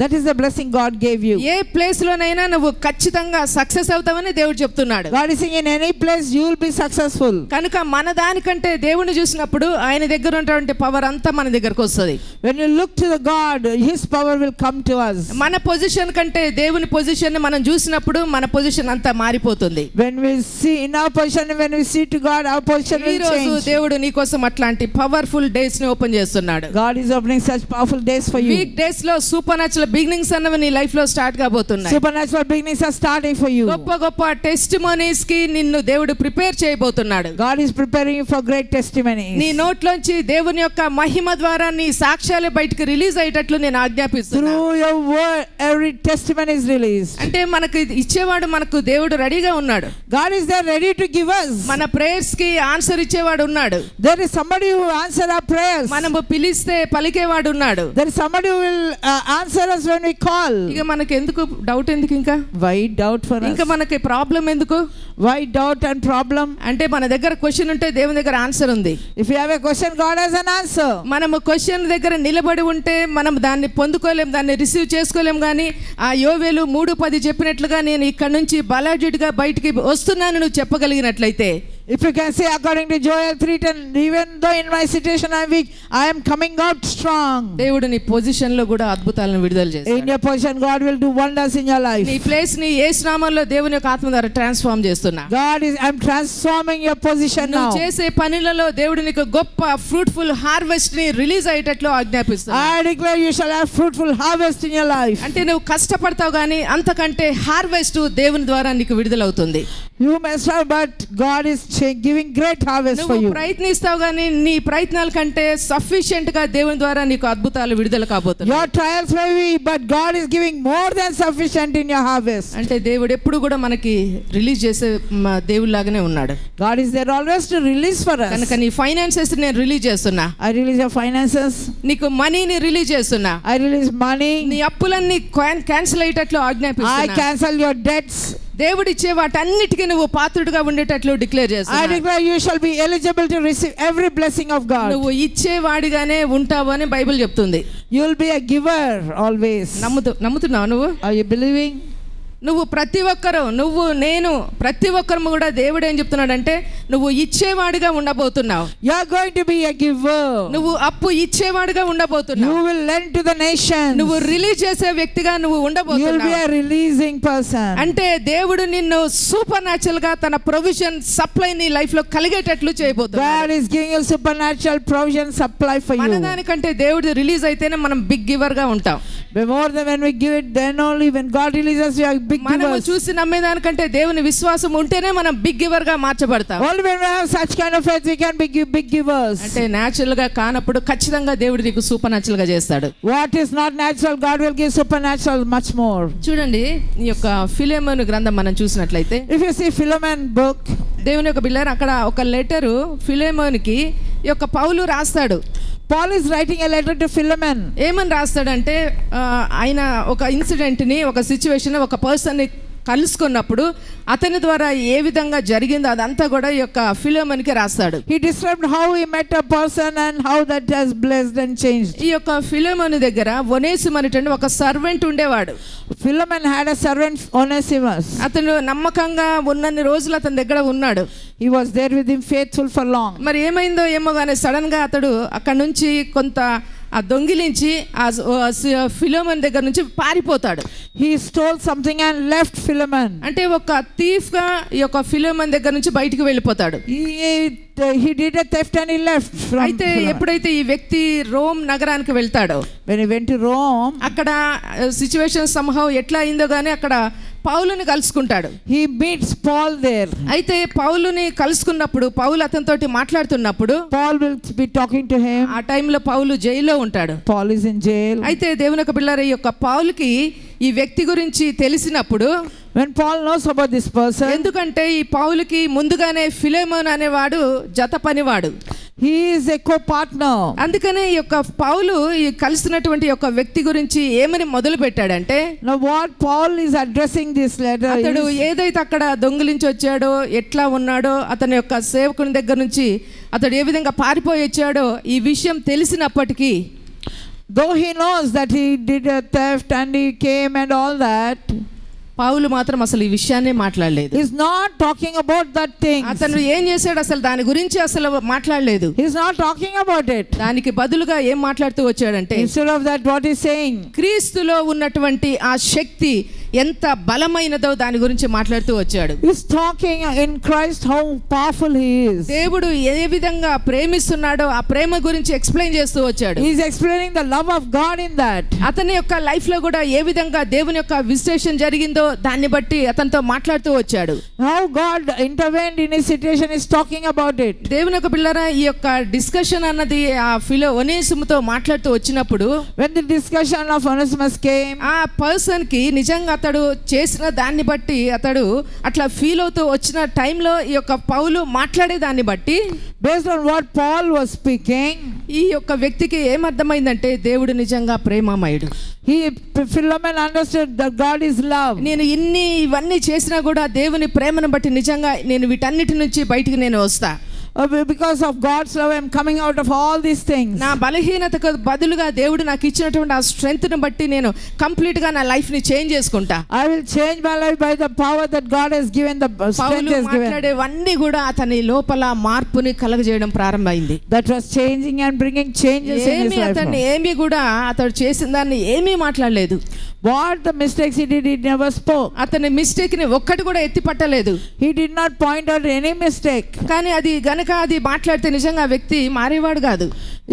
That is the blessing God gave you. A place లోనైనా నువ్వు ఖచ్చితంగా సక్సెస్ అవుతావని దేవుడు చెప్తున్నాడు. God is saying in any place you will be successful. కనుక మన దానికంటే దేవుని చూసినప్పుడు ఆయన దగ్గర ఉన్నటువంటి పవర్ అంతా మన దగ్గరకు వస్తుంది. When you look to the God, His power will come to us. మన పొజిషన్ కంటే దేవుని పొజిషన్ మనం చూసినప్పుడు మన పొజిషన్ అంతా మారిపోతుంది. When we see in our position, when we see to God, our position ఈ will రోజు change. దేవుడు నీ కోసం అట్లాంటి పవర్ఫుల్ డేస్ ని ఓపెన్ చేస్తున్నాడు. God is opening such powerful days for you. Week days లో సూపర్ న్యాచురల్ బిగినింగ్స్ అన్నవి నీ లైఫ్ లో స్టార్ట్ కాబోతున్నాయి. Supernatural beginnings are starting for you. గొప్ప గొప్ప టెస్టిమోనీస్ కి నిన్ను దేవుడు ప్రిపేర్ చేయబోతున్నాడు. God is preparing you for great testimonies. నీ నోట్లోంచి దేవుని యొక్క మహిమ ద్వారా నీ సాక్ష్యాలు బయటికి రిలీజ్ అయ్యేటట్లు నేను ఆజ్ఞాపిస్తున్నాను. Through your word, every testimony is released. అంటే మనకు ఇచ్చేవాడు మనకు దేవుడు రెడీగా ఉన్నాడు. God is there ready to give us. మన ప్రేయర్స్ కి ఆన్సర్ ఇచ్చేవాడు ఉన్నాడు. There is somebody who will answer our prayers. మనము పిలిస్తే పలికేవాడు ఉన్నాడు. There is somebody who will answer us when we call. ఇక మనకి ఎందుకు డౌట్ ఎందుకు ఇంకా? Why doubt for us? ఇంకా మనకి ప్రాబ్లం ఎందుకు? Why doubt and problem? అంటే మన దగ్గర క్వశ్చన్ ఉంటే దేవుని దగ్గర ఆన్సర్ ఉంది. If you have a question, God has an answer. మనము క్వశ్చన్ దగ్గర నిలబడి ఉంటే మనం దాన్ని పొందుకోలేం, దాన్ని రిసీవ్ చేసుకోలేం. కానీ ఆ యోవేలు 3:10 చెప్పినట్లుగా నేను ఇక్కడ నుంచి బలాఢ్యుడిగా బయటికి వస్తున్నాను నువ్వు చెప్పగలిగినట్లయితే, If you can say according to Joel 3:10, even though in my situation I am weak, I am coming out strong. దేవుడు నీ పొజిషన్ లో కూడా అద్భుతాలను విడుదల In చేస్తాడు. your position, God will do wonders in your life. నీ place ని యేసు నామములో దేవుని యొక్క ఆత్మ ద్వారా ట్రాన్స్ఫార్మ్ చేస్తున్నా. I'm transforming your position now. నువ్వు చేసే పనులలో దేవుడు నీకు గొప్ప ఫ్రూట్ఫుల్ హార్వెస్ట్ ని release అయ్యేటట్లు ఆజ్ఞాపిస్తున్నా. I declare you shall have fruitful harvest in your life. అంటే నువ్వు కష్టపడతావు కానీ అంతకంటే హార్వెస్ట్ దేవుని ద్వారా నీకు విడుదలవుతుంది. You may strive, but God is giving great harvest for నువ్వు you. ప్రయత్నిస్తావు కానీ నీ ప్రయత్నాల కంటే సఫిషియెంట్ గా దేవుని ద్వారా నీకు అద్భుతాలు విడుదల కాబోతున్నాయి. Your trials may be, but God is giving more than sufficient in your harvest. అంటే దేవుడు ఎప్పుడు కూడా మనకి రిలీజ్ చేసే దేవుడిలాగానే ఉన్నాడు. God is there always to release for us. కనుక నీ ఫైనాన్సెస్ నేను రిలీజ్ చేస్తున్నా. I release your finances. నీకు మనీని రిలీజ్ చేస్తున్నా. I release money. నీ అప్పులన్నీ క్యాన్సిల్ అయ్యేటట్లు I ఆజ్ఞాపిస్తున్నా. cancel your debts. దేవుడు ఇచ్చే వాటన్నిటికీ నువ్వు పాత్రుడిగా ఉండేటట్లు డిక్లేర్ I చేస్తున్నా. declare you shall be eligible to receive every blessing of God. నువ్వు ఇచ్చేవాడిగానే ఉంటావు అని బైబిల్ చెప్తుంది. You will be a giver always. నమ్ముతున్నావు నువ్వు? Are you believing? నువ్వు ప్రతి ఒక్కరు, నువ్వు నేను ప్రతి ఒక్కరు కూడా దేవుడు ఏం చెప్తున్నాడంటే నువ్వు ఇచ్చేవాడిగా ఉండబోతున్నావు. You are going to be a giver. నువ్వు అప్పు ఇచ్చేవాడిగా ఉండబోతున్నావు. You will lend to the nations. నువ్వు రిలీజ్ చేసే వ్యక్తిగా నువ్వు You will be ఉండబోతున్నావు. a releasing person. అంటే దేవుడు నిన్ను సూపర్ న్యాచురల్ గా తన ప్రొవిజన్ సప్లై నీ లైఫ్ లో కలిగేటట్లు చేయబోతున్నాడు. God is giving you supernatural provision supply for మన you. దానికంటే దేవుడు రిలీజ్ అయితేనే మనం బిగ్ గివర్ గా ఉంటాం. But more than when we give it, then only when God releases, we are big మనము givers. చూసి నమ్మేదానికంటే దేవుని విశ్వాసం ఉంటేనే మనం బిగ్ గివర్ గా మార్చబడతాం. Only when we have such kind of faith, we can be big givers. అంటే natural గా కానప్పుడు ఖచ్చితంగా దేవుడు నీకు సూపర్ న్యాచురల్ గా చేస్తాడు. What is not natural, God will give supernatural much more. చూడండి ఈ యొక్క ఫిలెమోను గ్రంథం మనం చూసినట్లయితే, If you see Philemon book, దేవుని యొక్క బిళ్ళారు అక్కడ ఒక లెటరు ఫిలెమోనుకి ఈ యొక్క పౌలు రాస్తాడు. Paul is writing a letter to Philemon. ఏమని రాస్తాడంటే ఆయన ఒక ఇన్సిడెంట్ని, ఒక సిచ్యువేషన్, ఒక పర్సన్ని కలుసుకున్నప్పుడు అతని ద్వారా ఏ విధంగా జరిగిందో అదంతా కూడా ఈ యొక్క ఫిలెమోనుకి రాస్తాడు. He described how he met a person and how that has blessed and changed. ఈ యొక్క ఫిలెమోను దగ్గర ఒనేసిము అనేటువంటి ఒక సర్వెంట్ ఉండేవాడు. Philemon had a servant Onesimus. అతను నమ్మకంగా ఉన్నన్ని రోజులు అతని దగ్గర ఉన్నాడు. He was there with him faithful for long. మరి ఏమైందో ఏమో కానీ సడన్ గా అతడు అక్కడ నుంచి కొంత దొంగిలించి ఆ ఫిలెమోను దగ్గర నుంచి పారిపోతాడు. He stole something and left Philemon. అంటే ఒక థీఫ్ గా ఈ యొక్క ఫిలెమోను దగ్గర నుంచి బయటికి వెళ్ళిపోతాడు. He did a theft and he left from అయితే Philemon. ఎప్పుడైతే ఈ వ్యక్తి రోమ్ నగరానికి వెళ్తాడో When he went to Rome, అక్కడ సిచ్యువేషన్ సంహవ్ ఎట్లా అయిందో గానీ అక్కడ పౌలుని కలుసుకుంటాడు. He meets Paul there. అయితే పౌలుని కలుసుకున్నప్పుడు పౌలు అతనితోటి మాట్లాడుతున్నప్పుడు Paul will be talking to him. ఆ టైంలో పౌలు జైల్లో ఉంటాడు. Paul is in jail. అయితే దేవుని యొక్క పిల్లల యొక్క పౌలుకి ఈ వ్యక్తి గురించి తెలిసినప్పుడు, When Paul knows about this person, ఎందుకంటే ఈ పౌలుకి ముందుగానే ఫిలెమోన్ అనేవాడు జత పనివాడు. he is a co-partner. అందుకనే ఈ యొక్క పౌలు ఈ కలిసినటువంటి యొక్క వ్యక్తి గురించి ఏమని మొదలు పెట్టాడంటే, Now what Paul is addressing this letter అతడు is, ఏదైతే అక్కడ దొంగిలించి వచ్చాడో, ఎట్లా ఉన్నాడో, అతని యొక్క సేవకుని దగ్గర నుంచి అతడు ఏ విధంగా పారిపోయి వచ్చాడో ఈ విషయం తెలిసినప్పటికీ, though he knows that he did a theft and he came and all that, పౌలు మాత్రం అసలు ఈ విషయాన్నే మాట్లాడలేదు. he's not talking about that thing. అతను ఏం చేశాడు, అసలు దాని గురించి అసలు మాట్లాడలేదు. He's not talking about it. దానికి బదులుగా ఏం మాట్లాడుతూ వచ్చాడంటే, Instead of that, what he's saying, క్రీస్తులో ఉన్నటువంటి ఆ శక్తి ఎంత బలమైనదో దాని గురించి మాట్లాడుతూ వచ్చాడు. he's talking in Christ how powerful he is. దేవుడు ఏ విధంగా ప్రేమిస్తున్నాడో ఆ ప్రేమ గురించి ఎక్స్ప్లెయిన్ చేస్తూ వచ్చాడు. He's explaining the love of God in that. అతని యొక్క లైఫ్ లో కూడా ఏ విధంగా దేవుని యొక్క విశ్లేషణ జరిగిందో దాన్ని బట్టి అతనితో మాట్లాడుతూ వచ్చాడు. How God intervened in his situation is talking about it. దేవుని యొక్క పిల్లరా, ఈ యొక్క డిస్కషన్ అన్నది ఆ ఒనేసిముతో మాట్లాడుతూ వచ్చినప్పుడు, When the discussion of Onesimus came, ఆ పర్సన్ కి నిజంగా అతడు చేసిన దాన్ని బట్టి అతడు అట్లా ఫీల్ అవుతూ వచ్చిన టైంలో ఈ యొక్క పౌలు మాట్లాడే దాన్ని బట్టి, based on what Paul was speaking, ఈ యొక్క వ్యక్తికి ఏమర్థమైందంటే దేవుడు నిజంగా ప్రేమమయుడు. Philemon understood that God is love. నేను ఇవన్నీ చేసినా కూడా దేవుని ప్రేమను బట్టి నిజంగా నేను వీటన్నిటి నుంచి బయటికి నేను వస్తా. Because of God's love, I'm coming out of all these things. నా బలహీనతకు బదులుగా దేవుడు నాకు ఇచ్చినటువంటి ఆ స్ట్రెంగ్త్ ని బట్టి నేను కంప్లీట్ గా నా లైఫ్ ని చేంజ్ చేసుకుంటా. I will change my life by the power that God has given, the strength has given. మాట్లాడేవన్నీ కూడా అతని లోపల మార్పుని కలగజేయడం ప్రారంభమైంది. That was changing and bringing changes in his life. ఏమీ కూడా అతడు చేసిన దాన్ని ఏమీ మాట్లాడలేదు. What the mistakes he did, he never spoke. అతని మిస్టేక్ ని ఒక్కటి కూడా ఎత్తి పట్టలేదు. He did not point out any mistake. కానీ అది గనక అది మాట్లాడితే నిజంగా ఆ వ్యక్తి మారేవాడు కాదు.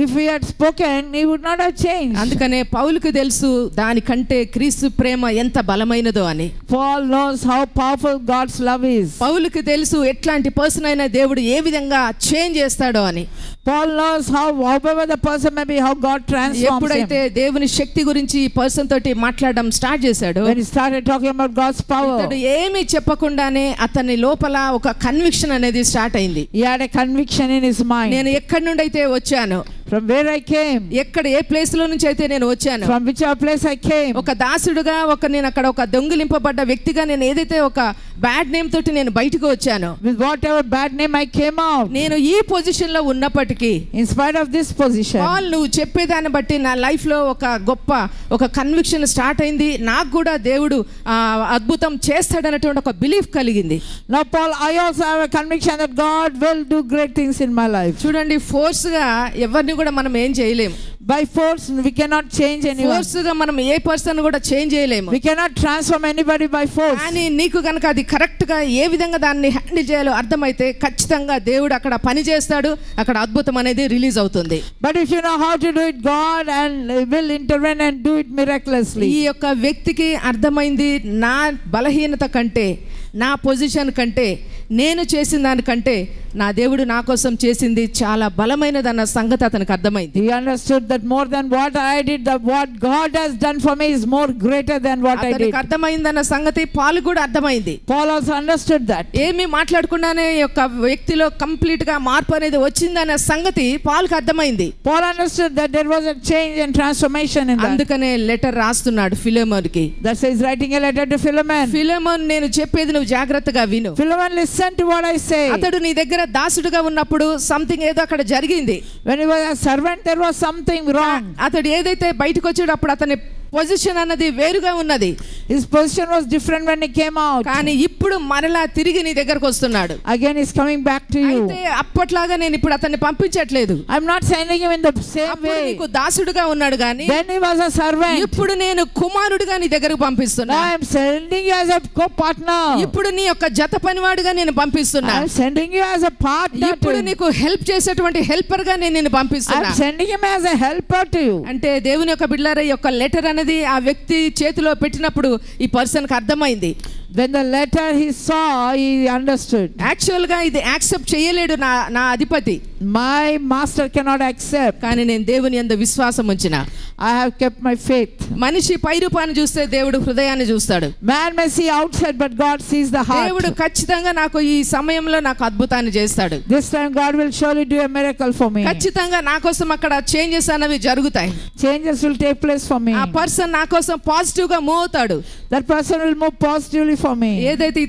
If he had spoken, he would not have changed. అందుకనే పౌలుకు తెలుసు దానికంటే క్రీస్తు ప్రేమ ఎంత బలమైనదో అని. Paul knows how powerful God's love is. పౌలుకు తెలుసు ఎట్లాంటి పర్సన్ అయినా దేవుడు ఏ విధంగా చేంజ్ చేస్తాడో అని. Paul knows however the person may be, how God transforms him. ఎప్పుడైతే దేవుని శక్తి గురించి ఈ పర్సన్ తోటి మాట్లాడడం స్టార్ట్ చేశాడో, when he started talking about God's power, అతడు ఏమీ చెప్పకుండానే అతని లోపల ఒక కన్విక్షన్ అనేది స్టార్ట్ అయింది. he had a conviction in his mind. నేను ఎక్కడి నుండి అయితే వచ్చాను, from where I came, A place లో నుంచి అయితే నేను వచ్చాను, from which place I came, ఒక దాసుడుగా నేను అక్కడ ఒక దొంగిలింపబడ్డ వ్యక్తిగా నేను ఏదైతే ఒక బ్యాడ్ నేమ్ తోటి నేను బయటకు వచ్చాను, with whatever bad name I came out, నేను ఈ పొజిషన్ లో ఉన్నప్పటికీ, in spite of this position, Paul నువ్వు చెప్పేదాన్ని బట్టి నా లైఫ్ లో ఒక కన్విక్షన్ స్టార్ట్ అయింది. నాకు కూడా దేవుడు అద్భుతం చేస్తాడనేటువంటి ఒక బిలీఫ్ కలిగింది. Now Paul, I also have a conviction that God will do great things in my life. చూడండి, ఫోర్స్ గా ఎవరిని కూడా మనం ఏం చేయలేము. By force we cannot change anyone. Force గా మనం ఏ పర్సన్ కూడా చేంజ్ చేయలేము. We cannot transform anybody by force. కానీ నీకు కనుక అది కరెక్ట్ గా ఏ విధంగా దాన్ని హ్యాండిల్ చేయాలో అర్థమైతే ఖచ్చితంగా దేవుడు అక్కడ పని చేస్తాడు, అక్కడ అద్భుతం అనేది రిలీజ్ అవుతుంది. But if you know how to do it, God and will intervene and do it miraculously. ఈ యొక్క వ్యక్తికి అర్థమైంది, నా బలహీనత కంటే, నా పొజిషన్ కంటే, నేను చేసిన దానికంటే నా దేవుడు నా కోసం చేసింది చాలా బలమైనదన్న సంగతి అతనికి అర్థమైంది. He understood that more than what I did, that what God has done for me is more greater than what I did. అతనికి అర్థమైందన్న సంగతి పాలు కూడా అర్థమైంది. Paul also understood that. ఏమీ మాట్లాడకుండానే ఈ యొక్క వ్యక్తిలో కంప్లీట్ గా మార్పు అనేది వచ్చిందన్న సంగతి పాల్కి అర్థమైంది. Paul understood that there was a change and transformation in that. అందుకనే లెటర్ రాస్తున్నాడు ఫిలెమోన్కి. That's why he's writing a letter to Philemon. Philemon, నేను చెప్పేది నువ్వు జాగ్రత్తగా విను. Philemon, listen to what I say. అతడు నీ దగ్గర దాసుడుగా ఉన్నప్పుడు సంథింగ్ ఏదో అక్కడ జరిగింది. When he was a servant, there was something wrong. అతడు ఏదైతే బయటకు వచ్చేటప్పుడు అతని పొజిషన్ అన్నది వేరుగా ఉన్నది. His position was different when he came out. కానీ ఇప్పుడు మరలా తిరిగి నీ దగ్గరకు వస్తున్నాడు. Again he's coming back to you. అయితే అప్పట్లాగా నేను ఇప్పుడు అతన్ని పంపించట్లేదు. I'm not sending him in the same అప్పుడు way. నీకు దాసుడుగా ఉన్నాడు గాని Then he was a servant. ఇప్పుడు నేను కుమారుడుగా నీ దగ్గరకు పంపిస్తున్నా. Now I'm sending you as a co-partner. ఇప్పుడు నీ యొక్క జత పనివాడుగా నేను పంపిస్తున్నా. I'm sending you as a partner. ఇప్పుడు నీకు హెల్ప్ చేసేటువంటి హెల్పర్ గా నేను నిన్ను పంపిస్తున్నా. I'm sending him as a helper to you. అంటే దేవుని యొక్క బిడ్డలారా, యొక్క లెటర్ అనేది ఆ వ్యక్తి చేతిలో పెట్టినప్పుడు ఈ పర్సన్ కి అర్థమైంది. When the letter he saw, he understood. యాక్చువల్గా ఇది యాక్సెప్ట్ చేయలేడు నా అధిపతి, My master cannot accept. కానీ నేను దేవుని యందు విశ్వాసం ఉంచిన. I have kept my faith. మనిషి పైరూపాన్ని చూస్తే దేవుడు హృదయాన్ని చూస్తాడు. Man may see outside, but God sees the heart. దేవుడు ఖచ్చితంగా నాకు ఈ సమయంలో నాకు అద్భుతాన్ని చేస్తాడు. This time God will surely do a miracle for me. ఖచ్చితంగా నా కోసం అక్కడ చేంజెస్ అనేవి జరుగుతాయి. Changes will take place for me. ఆ పర్సన్ నా కోసం పాజిటివ్ గా మూవ్ అవుతాడు. That person will move positively for me. ఏదైతే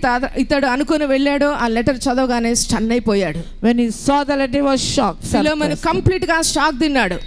ఇతడు అనుకుని వెళ్ళాడో ఆ లెటర్ చదవగానే స్టన్ అయిపోయాడు. When he saw the letter, he was shocked. Philemon complete గా షాక్ తిన్నాడు.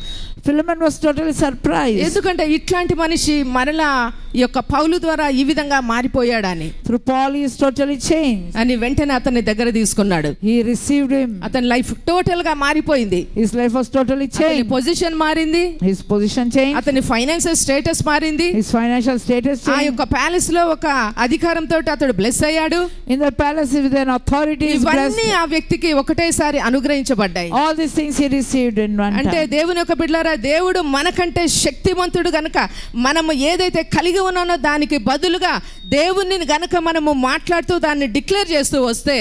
Philemon was totally surprised. ఎందుకంటే ఇట్లాంటి మనిషి మరలా ఈ యొక్క పౌలు ద్వారా ఈ విధంగా మారిపోయాడని. Through Paul he is totally changed. అని వెంటనే అతన్ని దగ్గర తీసుకున్నాడు. He received him. అతని లైఫ్ టోటల్ గా మారిపోయింది. His life was totally అతని changed. పొజిషన్ మారింది. His position changed. అతని ఫైనాన్షియల్ స్టేటస్ మారింది. His financial status ఆ changed. యొక్క ప్యాలెస్ లో ఒక అధికారంతో అతడు బ్లెస్ అయ్యాడు. In the palace with an authority is ఇవన్నీ blessed. ఆ వ్యక్తికి ఒకటేసారి అనుగ్రహించబడ్డాయి. All these things he received in one అంటే time. దేవుని యొక్క బిడ్డలారా, దేవుడు మనకంటే శక్తిమంతుడు గనుక మనము ఏదైతే కలిగి ఉన్నానో దానికి బదులుగా దేవుని గనుక మనము మాట్లాడుతూ దాన్ని డిక్లేర్ చేస్తూ వస్తే,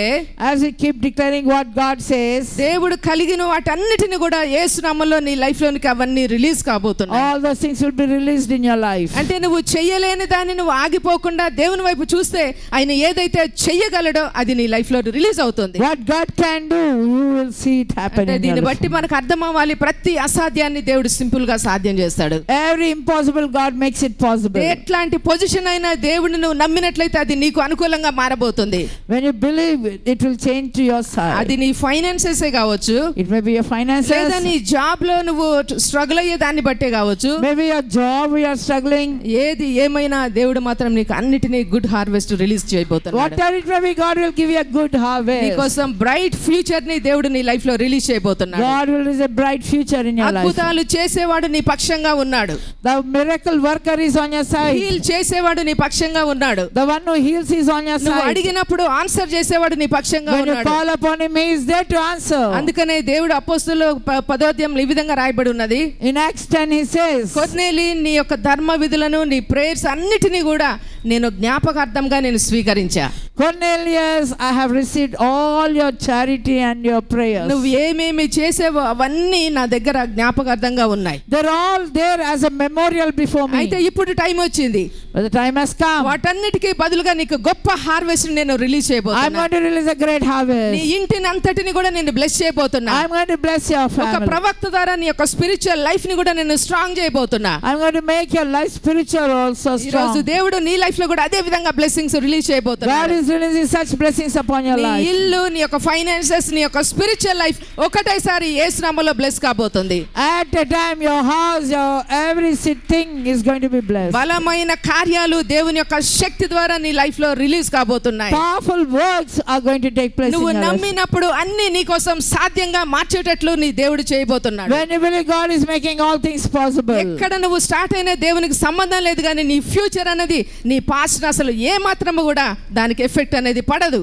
As we keep declaring what God says, దేవుడు కలిగిన వాటన్నిటిని కూడా యేసు నామములో నీ లైఫ్ లోనికి అవన్నీ రిలీజ్ కాబోతున్నాయి. all those things will be released in your life. అంటే నువ్వు చెయ్యలేని దాన్ని నువ్వు ఆగిపోకుండా దేవుని వైపు చూస్తే ఆయన ఏదైతే చెయ్యగలడో అది నీ లైఫ్ లో రిలీజ్ అవుతుంది. What God can do, you will see it happen అంటే in your దీన్ని life. బట్టి మనకు అర్థం అవ్వాలి, ప్రతి అసాధ్యాన్ని దేవుడు సింపుల్ గా సాధ్యం చేస్తాడు. Every impossible, God makes it possible. ఎట్లాంటి పొజిషన్ అయినా దేవుడిని నువ్వు నమ్మినట్లయితే అది నీకు అనుకూలంగా మారబోతుంది. When you believe it, it will change to your side. అది నీ ఫైనాన్సెస్ కావచ్చు, It may be your finances, లేదా నీ జాబ్ లో నువ్వు స్ట్రగుల్ అయ్యే దాన్ని బట్టే కావచ్చు. maybe your job you are struggling. ఏది ఏమైనా దేవుడు మాత్రం నీకు అన్నిటినీ గుడ్ హార్వెస్ట్ రిలీజ్ చేయబోతున్నాడు. Whatever it may be, God will give you a good harvest. నీకోసం బ్రైట్ ఫ్యూచర్ ని దేవుడు నీ లైఫ్ లో రిలీజ్ చేయబోతున్నాడు. God will release a bright future in your life. అద్భుతాలు చేసేవాడు నీ పక్షంగా ఉన్నాడు. The miracle worker is on your side. Heal చేసేవాడు నీ పక్షంగా ఉన్నాడు. The one who heals is on your నువ్వు side. అడిగినప్పుడు ఆన్సర్ చేసేవాడు నీ పక్షంగా When you ఉన్నాడు. call upon him, he is there to answer. అందుకనే దేవుడు అపోస్తలుల 10వ అధ్యాయంలో ఈ విధంగా రాయబడి ఉన్నది. In Acts 10 he says, కొర్నేలి నీ యొక్క ధర్మ విధులను నీ ప్రేయర్స్ అన్నిటినీ కూడా నేను జ్ఞాపకార్థంగా నేను స్వీకరించా. Cornelius, I have received all your charity and your prayers. నువ్వు ఏమేమి చేసేవో అవన్నీ నా దగ్గర జ్ఞాపకార్థంగా ఉన్నాయి. They're all there as a memorial before me. అయితే ఇప్పుడు టైం వచ్చింది, But the time has come. వాటన్నిటికీ బదులుగా నీకు గొప్ప హార్వెస్ట్ నేను release I'm చేయబోతున్నా. going to release a great నీ harvest. ఇంటిని అంతటిని కూడా నేను bless చేయబోతున్నా. I'm going to bless your ఒక family. ప్రవక్త ద్వారా నీ యొక్క స్పిరిచువల్ లైఫ్ ని కూడా నేను strong చేయబోతున్నా. I'm going to make your life spiritual also ఈ రోజు strong. దేవుడు నీ లైఫ్ లో కూడా అదే విధంగా బ్లెస్సింగ్స్ రిలీజ్ God చేయబోతున్నాడు. is releasing such blessings upon your నీ life. ఇల్లు, నీ యొక్క ఫైనాన్సెస్, నీ యొక్క స్పిరిచువల్ లైఫ్ ఒకటేసారి యేసు నామములో బ్లెస్ కాబోతుంది. At a time, your house, your every thing is going to be blessed. బలమైన కార్యాలు దేవుని యొక్క శక్తి ద్వారా నీ లైఫ్ లో రిలీజ్ కాబోతున్నాయి. Powerful works are going to take place in నువ్వు your life. నమ్మినప్పుడు అన్ని నీ కోసం సాధ్యంగా మార్చేటట్లు నీ దేవుడు చేయబోతున్నాడు. When you believe, God is making all things possible. ఎక్కడ నువ్వు స్టార్ట్ అయిన దేవునికి సంబంధం లేదు, కానీ నీ ఫ్యూచర్ అనేది నీ పాస్ట్ అసలు ఏ మాత్రము కూడా దానికి ఎఫెక్ట్ అనేది పడదు.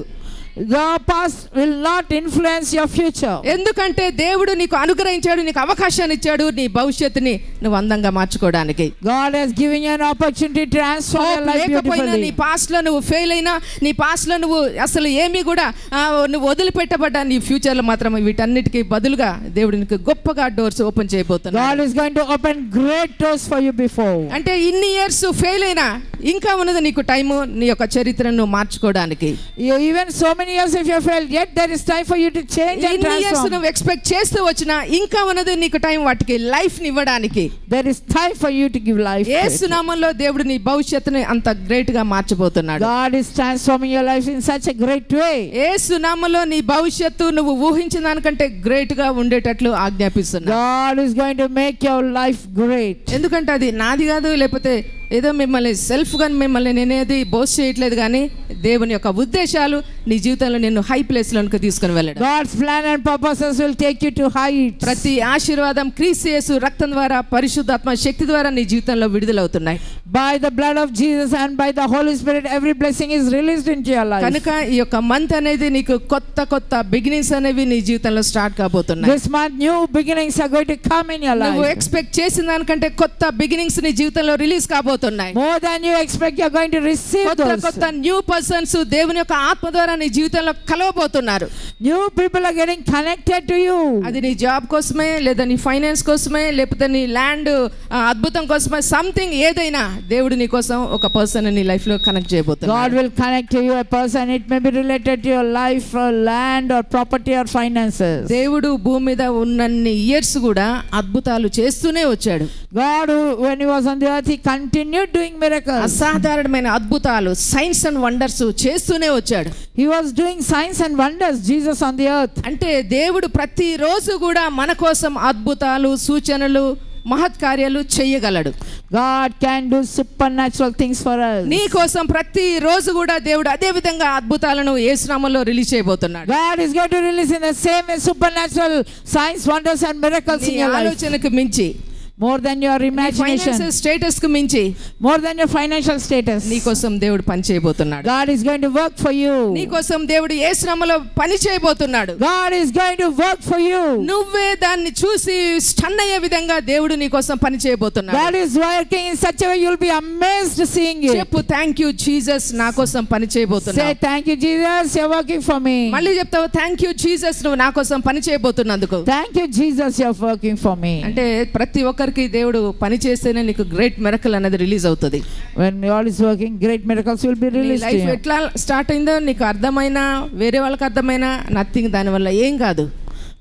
Your past will not influence your future. ఎందుకంటే దేవుడు నీకు అనుగ్రహించాడు, నీకు అవకాశాన్ని ఇచ్చాడు నీ భవిష్యత్తుని నువ్వు అందంగా మార్చుకోవడానికి. God has given you an opportunity to transform your life లేకపోయినా నీ beautifully. పాస్ట్ లో నువ్వు ఫెయిల్ అయినా, నీ పాస్ట్ లో నువ్వు అసలు ఏమీ కూడా నువ్వు వదిలిపెట్టబడ్డా, నీ ఫ్యూచర్ లో మాత్రం వీటన్నిటికీ బదులుగా దేవుడు నీకు గొప్పగా డోర్స్ ఓపెన్ చేయబోతున్నాడు. God is going to open great doors for you before. అంటే ఇన్ని ఇయర్స్ ఫెయిల్ అయినా ఇంకా ఉన్నది నీకు టైము నీ యొక్క చరిత్రను మార్చుకోవడానికి. Even so many years if you have failed, yet there is time for you to change and ఇన్ని ఇయర్స్ transform. నువ్వు ఎక్స్పెక్ట్ చేస్తూ వచ్చినా ఇంకా ఉన్నది నీకు టైం వాటికి లైఫ్ ని ఇవ్వడానికి. There is time for you to give life to Yesu it. నామములో దేవుడు నీ భవిష్యత్తుని అంత గ్రేట్ గా మార్చబోతున్నాడు. God is transforming your life in such a great way. యేసు నామములో నీ భవిష్యత్తు నువ్వు ఊహించిన దానికంటే గ్రేట్ గా ఉండేటట్లు ఆజ్ఞాపిస్తున్నాడు. God is going to make your life great. ఎందుకంటే అది నాది కాదు, లేకపోతే ఏదో మిమ్మల్ని సెల్ఫ్ గా మిమ్మల్ని నేనేది బోస్ట్ చేయట్లేదు, కానీ దేవుని యొక్క ఉద్దేశాలు నీ జీవితంలో నిన్ను హై ప్లేస్ లోనికి తీసుకుని వెళ్ళడం. God's plan and purposes will take you to heights. ప్రతి ఆశీర్వాదం క్రీస్తు యేసు రక్తం ద్వారా, పరిశుద్ధాత్మ శక్తి ద్వారా నీ జీవితంలో విడుదలవుతున్నాయి. By the blood of Jesus and by the Holy Spirit, every blessing is released into your life. కనుక ఈ యొక్క మంత్ అనేది నీకు కొత్త కొత్త బిగినింగ్స్ అనేవి నీ జీవితంలో స్టార్ట్ కాబోతున్నాయి. This month, new beginnings are going to come in your నువ్వు life. ఎక్స్పెక్ట్ చేసిన దానికంటే కొత్త బిగినింగ్స్ నీ జీవితంలో రిలీజ్ కాబోతున్నాయి. రాబోతున్నాయి. More than you expect, you're going to receive కొత్త those. కొత్త న్యూ పర్సన్స్ దేవుని యొక్క ఆత్మ ద్వారా నీ జీవితంలో కలవబోతున్నారు. New people are getting connected to you. అది నీ జాబ్ కోసమే, లేదా నీ ఫైనాన్స్ కోసమే, లేకపోతే నీ ల్యాండ్ అద్భుతం కోసమే, సంథింగ్ ఏదైనా దేవుడు నీ కోసం ఒక పర్సన్ నీ లైఫ్ లో కనెక్ట్ God చేయబోతున్నాడు. will connect to you a person. It may be related to your life or land or property or finances. దేవుడు భూమి మీద ఉన్నన్ని ఇయర్స్ కూడా అద్భుతాలు చేస్తూనే వచ్చాడు. God, when he was on the earth, he continued doing miracles. అసాధారణమైన అద్భుతాలు, సైన్స్ అండ్ వండర్స్ చేస్తూనే వచ్చాడు. He was doing signs and wonders, Jesus on the earth. అంటే దేవుడు ప్రతిరోజు కూడా మన కోసం అద్భుతాలు, సూచనలు, మహత్కార్యాలు చేయగలడు. God can do supernatural things for us. నీ కోసం ప్రతి రోజు కూడా దేవుడు అదే విధంగా అద్భుతాలను యేసు నామములో రిలీజ్ చేయబోతున్నాడు. God is going to release in the same way supernatural signs, wonders and miracles నీ in your life. ఆలోచనకు మించి, More than your imagination. Financial status కు మించి More than your financial status. నీ కోసం దేవుడు పని చేయబోతున్నాడు. God is going to work for you. నీ కోసం దేవుడు యేసు నామములో పని చేయబోతున్నాడు. God is going to work for you. నువ్వే దాన్ని చూసి స్టన్ అయ్యే విధంగా దేవుడు నీ కోసం పని చేయబోతున్నాడు. God is working in such a way you'll be amazed seeing it. చెప్పు, థ్యాంక్ యూ జీసస్, నా కోసం పని Say చేయబోతున్నావు. thank you Jesus, you're working for me. మళ్ళీ చెప్తావు, థ్యాంక్ యూ జీసస్, నువ్వు నా కోసం పని చేయబోతున్నందుకు. Thank you Jesus, you're working for me. అంటే ప్రతి ఒక్కరికి దేవుడు పని చేస్తేనే నీకు గ్రేట్ మిరకల్ అనేది రిలీజ్ అవుతుంది. When God is working, great miracles will be నీ released to లైఫ్ you. ఎట్లా స్టార్ట్ అయిందో నీకు అర్థమైనా, వేరే వాళ్ళకి అర్థమైనా, నథింగ్, దానివల్ల ఏం కాదు.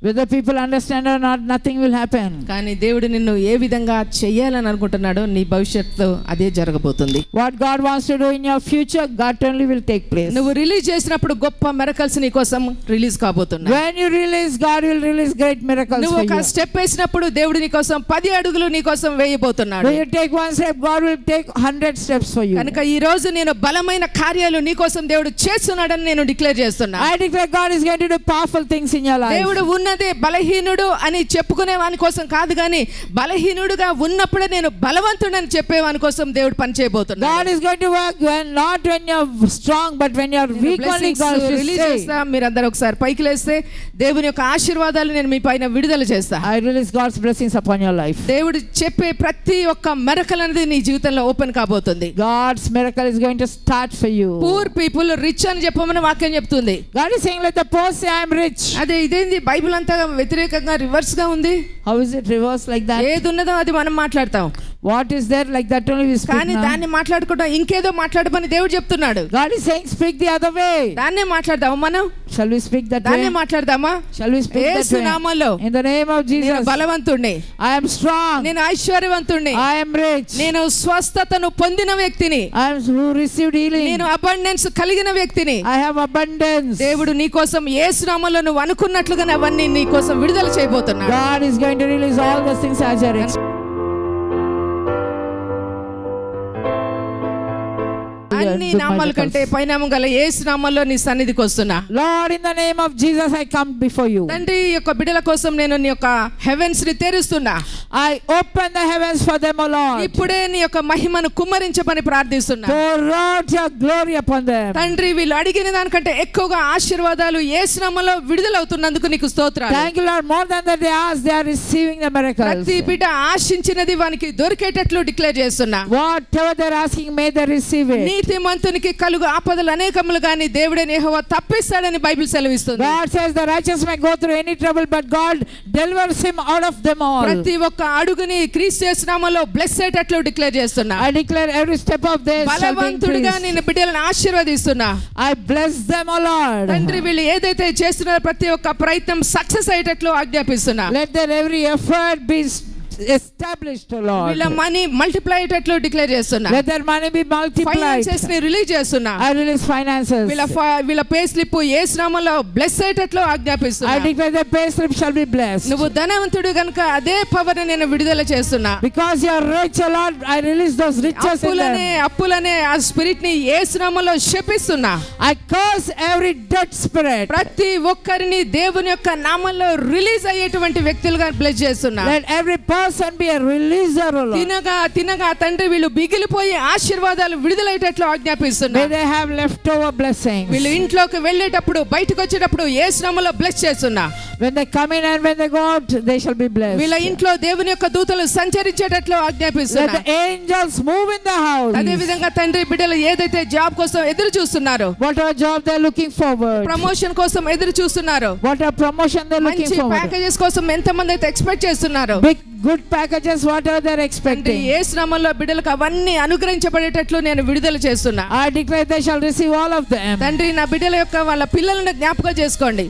Whether people understand or not, nothing will happen. కానీ దేవుడు నిన్ను ఏ విధంగా చెయ్యాలని అనుకుంటున్నాడో నీ భవిష్యత్తు అదే జరగబోతుంది. What God wants to do in your future, God only will take place. నువ్వు రిలీజ్ చేసినప్పుడు గొప్ప మిరకల్స్ నీ కోసం రిలీజ్ కాబోతున్నాయి. When you release, God will release great miracles నువ్వు for ఒక you. స్టెప్ వేసినప్పుడు దేవుడు నీ కోసం 10 అడుగులు నీ కోసం వేయబోతున్నాడు. When you take one step, God will take 100 steps for you. కనుక ఈ రోజు నేను బలమైన కార్యాలు నీ కోసం దేవుడు చేస్తున్నాడని నేను డిక్లేర్ చేస్తున్నా. I declare God is going to do powerful things in your life. దేవుడు ఉన్నదే బలహీనుడు అని చెప్పుకునే వాని కోసం కాదు, కానీ బలహీనుడుగా ఉన్నప్పుడే నేను బలవంతుడని చెప్పే వాని కోసం దేవుడు పని చేయబోతున్నాడు. God is going to work not when you're strong, but when you're weak only God will release say. చేస్తా. మీరందరూ ఒకసారి పైకి లేస్తే దేవుని యొక్క ఆశీర్వాదాలు నేను మీ పైన విడుదల చేస్తా. I release God's blessings upon your life. దేవుడు చెప్పే ప్రతి ఒక్క మిరకల్ అనేది నీ జీవితంలో ఓపెన్ కాబోతుంది. God's miracle is going to start for you. Poor people rich అని చెప్పమని వాక్యం చెప్తుంది. God is saying, let the poor say I am rich. అదే ఇదేంది బైబిల్ అంతా వ్యతిరేకంగా రివర్స్ గా ఉంది. How is it reversed like that? ఏది ఉన్నదో అది మనం మాట్లాడతాం, What is there like that only we speak కానీ now? దాన్ని మాట్లాడకుండా ఇంకేదో మాట్లాడమని దేవుడు చెప్తున్నాడు. God is saying speak the other way. దాన్నే మాట్లాడదాం మనం. Shall we speak that దాన్నే way? మాట్లాడదామా? Shall we speak that Yesu way? నామములో In the name of నేను Jesus. బలవంతుణ్ణి, I am strong. నేను ఐశ్వర్యవంతుణ్ణి, I am rich. నేను స్వస్థతను పొందిన వ్యక్తిని, I am who received healing. నేను అబండెన్స్ కలిగిన వ్యక్తిని. I have abundance. దేవుడు నీ కోసం యేసు నామములో నువ్వు అనుకున్నట్లుగానే అవన్నీ నీ కోసం విడుదల చేయబోతున్నాడు. God is going to release all those things as your అన్ని నామాల కంటే పైనామం గల యేసు నామములో నీ సన్నిధికి వస్తున్నా. Lord, in the name of Jesus, I come before you. తండ్రి యొక్క బిడ్డల కోసం నేను నీ యొక్క హెవెన్స్ ని తెరుస్తున్నా. I open the heavens for them, O Lord. ఇప్పుడే నీ యొక్క మహిమను కుమ్మరించమని ప్రార్థిస్తున్నా. Pour out your glory upon them. తండ్రి వీళ్ళు అడిగిన దానికంటే ఎక్కువగా ఆశీర్వాదాలు యేసు నామములో విడుదలవుతున్నందుకు నీకు స్తోత్రాలు. Thank you, Lord. More than that they ask, they are receiving the miracles. ప్రతి బిడ్డ ఆశించినది వానికి దొరికేటట్లు డిక్లేర్ చేస్తున్నా. Whatever they are asking, may they receive it. నీతిమంతునికి కలుగు ఆపదలు అనేకములు గాని దేవుడైన యెహోవా తప్పిస్తాడని బైబిల్ సెలవిస్తుంది. God says the righteous may go through any trouble, but God delivers him out of them all. ప్రతి ఒక్క అడుగుని క్రీస్తు యేసు నామములో బ్లెస్ అయ్యేటట్లు డిక్లేర్ చేస్తున్నా. I declare every step of theirs shall be బలవంతుడిగా increased. నిన్ను బిడ్డలను ఆశీర్వదిస్తున్నా. I bless them, O Lord. తండ్రి వీళ్ళు ఏదైతే చేస్తున్నారో ప్రతి ఒక్క ప్రయత్నం సక్సెస్ అయ్యేటట్లు ఆజ్ఞాపిస్తున్నా. Let their every effort be established, O Lord. వీళ్ళ మనీ మల్టిప్లై అయ్యేటట్లు డిక్లేర్ చేస్తున్నా. Let their money be multiplied. Finances ని రిలీజ్ చేస్తున్నా. I release finances. వీళ్ళ పే స్లిప్ యేసు నామములో బ్లెస్ అయ్యేటట్లు I ఆజ్ఞాపిస్తున్నా. declare the pay slip shall be blessed. నువ్వు ధనవంతుడు గనుక అదే పవర్ నేను విడుదల చేస్తున్నా. Because you are rich, O Lord, I release those riches in them. అప్పులనే ఆ స్పిరిట్ ని యేసు నామములో శపిస్తున్నా. I curse every dead spirit. ప్రతి ఒక్కరిని దేవుని యొక్క నామములో రిలీజ్ అయ్యేటువంటి వ్యక్తులుగా బ్లెస్ చేస్తున్నా. Let every person us and be a releaser, O Lord. తినగా తినగా తండ్రి వీళ్ళు బిగిలిపోయి ఆశీర్వాదాలు విడుదలయ్యేటట్లు May ఆజ్ఞాపిస్తున్నారు. they have leftover blessings. వీళ్ళు ఇంట్లోకి వెళ్ళేటప్పుడు బయటకు వచ్చేటప్పుడు ఏ శ్రమలో బ్లెస్ చేస్తున్నా. When they come in and when they go out, they shall be blessed. వీళ్ళ ఇంట్లో దేవుని యొక్క దూతలు సంచరించేటట్లు Let ఆజ్ఞాపిస్తున్నా. the angels move in the house. అదే విధంగా తండ్రి బిడ్డలు ఏదైతే జాబ్ కోసం ఎదురు చూస్తున్నారో, Whatever job they're looking forward, promotion కోసం ఎదురు చూస్తున్నారో, whatever promotion they're looking మంచి forward, ప్యాకేజెస్ కోసం ఎంతమంది అయితే ఎక్స్పెక్ట్ చేస్తున్నారో, big good packages, whatever they're తండ్రి expecting, ఏ శ్రమంలో బిడ్డలకు అవన్నీ అనుగ్రహించబడేటట్లు నేను విడుదల చేస్తున్నా. I declare they shall receive all of them. తండ్రి నా బిడ్డల యొక్క వాళ్ళ పిల్లలను జ్ఞాపకం చేసుకోండి.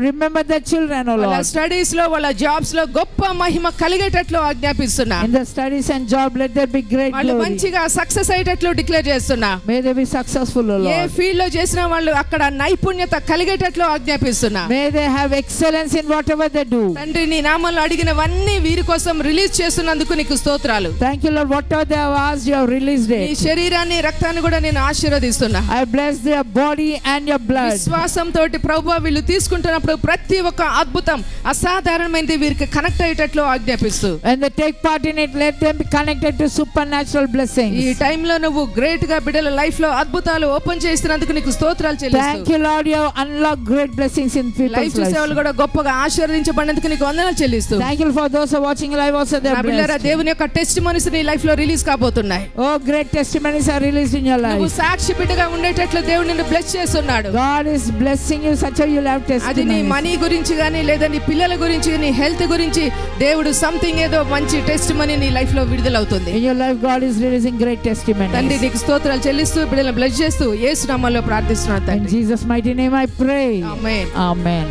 Remember the children, O వాళ్ళ Lord. స్టడీస్ లో వాళ్ళ జాబ్స్ లో గొప్ప మహిమ కలిగేటట్లు ఆజ్ఞాపిస్తున్నా. In the studies and job, let there be great వాళ్ళు glory. మంచిగా సక్సెస్ అయ్యేటట్లు డిక్లేర్ చేస్తున్నా. May they be successful, O A Lord. Field లో చేసిన వాళ్ళు అక్కడ నైపుణ్యత కలిగేటట్లు ఆజ్ఞాపిస్తున్నా. May they have excellence in whatever they do. తండ్రి నీ నామంలో అడిగినవన్నీ వీరి కోసం రిలీజ్ చేస్తున్నందుకు నీకు స్తోత్రాలు. Thank you, Lord. Whatever they have asked, you have released నీ it. శరీరాన్ని రక్తాన్ని కూడా నేను ఆశీర్వదిస్తున్నా. I bless their body and your blood. విశ్వాసం తోటి ప్రభువా వీళ్ళు తీసుకుంటున్నప్పుడు ప్రతి ఒక్క అద్భుతం అసాధారణమైనది వీరికి connect అయ్యేటట్లు ఆజ్ఞాపిస్తూ, When they take part in it, let them be connected to supernatural ఈ blessings. టైంలో నువ్వు గ్రేట్ గా బిడ్డల లైఫ్ లో అద్భుతాలు ఓపెన్ చేస్తున్నందుకు నీకు స్తోత్రాలు Thank చెల్లిస్తూ, you, Lord. You have unlocked great blessings in people's life చూసే వాళ్ళు lives. కూడా గొప్పగా ఆశీర్వదించబడినందుకు నీకు వందనాలు చెల్లిస్తూ, Thank you for those who are watching live also. They నా are బిడ్డలారా blessed. దేవుని యొక్క టెస్ట్ మనీస్ నీ లైఫ్ లో రిలీజ్ కాబోతున్నాయి. Oh, great testimonies are released in your నువ్వు life. సాక్షి బిడ్డగా ఉండేటట్లు దేవుడు నిన్ను బ్లెస్ చేస్తున్నాడు. God is blessing you such a you'll have అది నీ testimonies. మనీ గురించి కానీ లేదా నీ పిల్లల గురించి నీ హెల్త్ గురించి దేవుడు సంథింగ్ ఏదో మంచి టెస్ట్ మనీ నీ లైఫ్ లో విడుదలవుతుంది. In your life, God is releasing great తండ్రి testimonies. నీకు స్తోత్రాలు చెల్లిస్తూ బిడ్డలను బ్లెస్ చేస్తూ యేసు నామములో ప్రార్థిస్తున్నాను In తండ్రి. Jesus' mighty name I pray. Amen. Amen.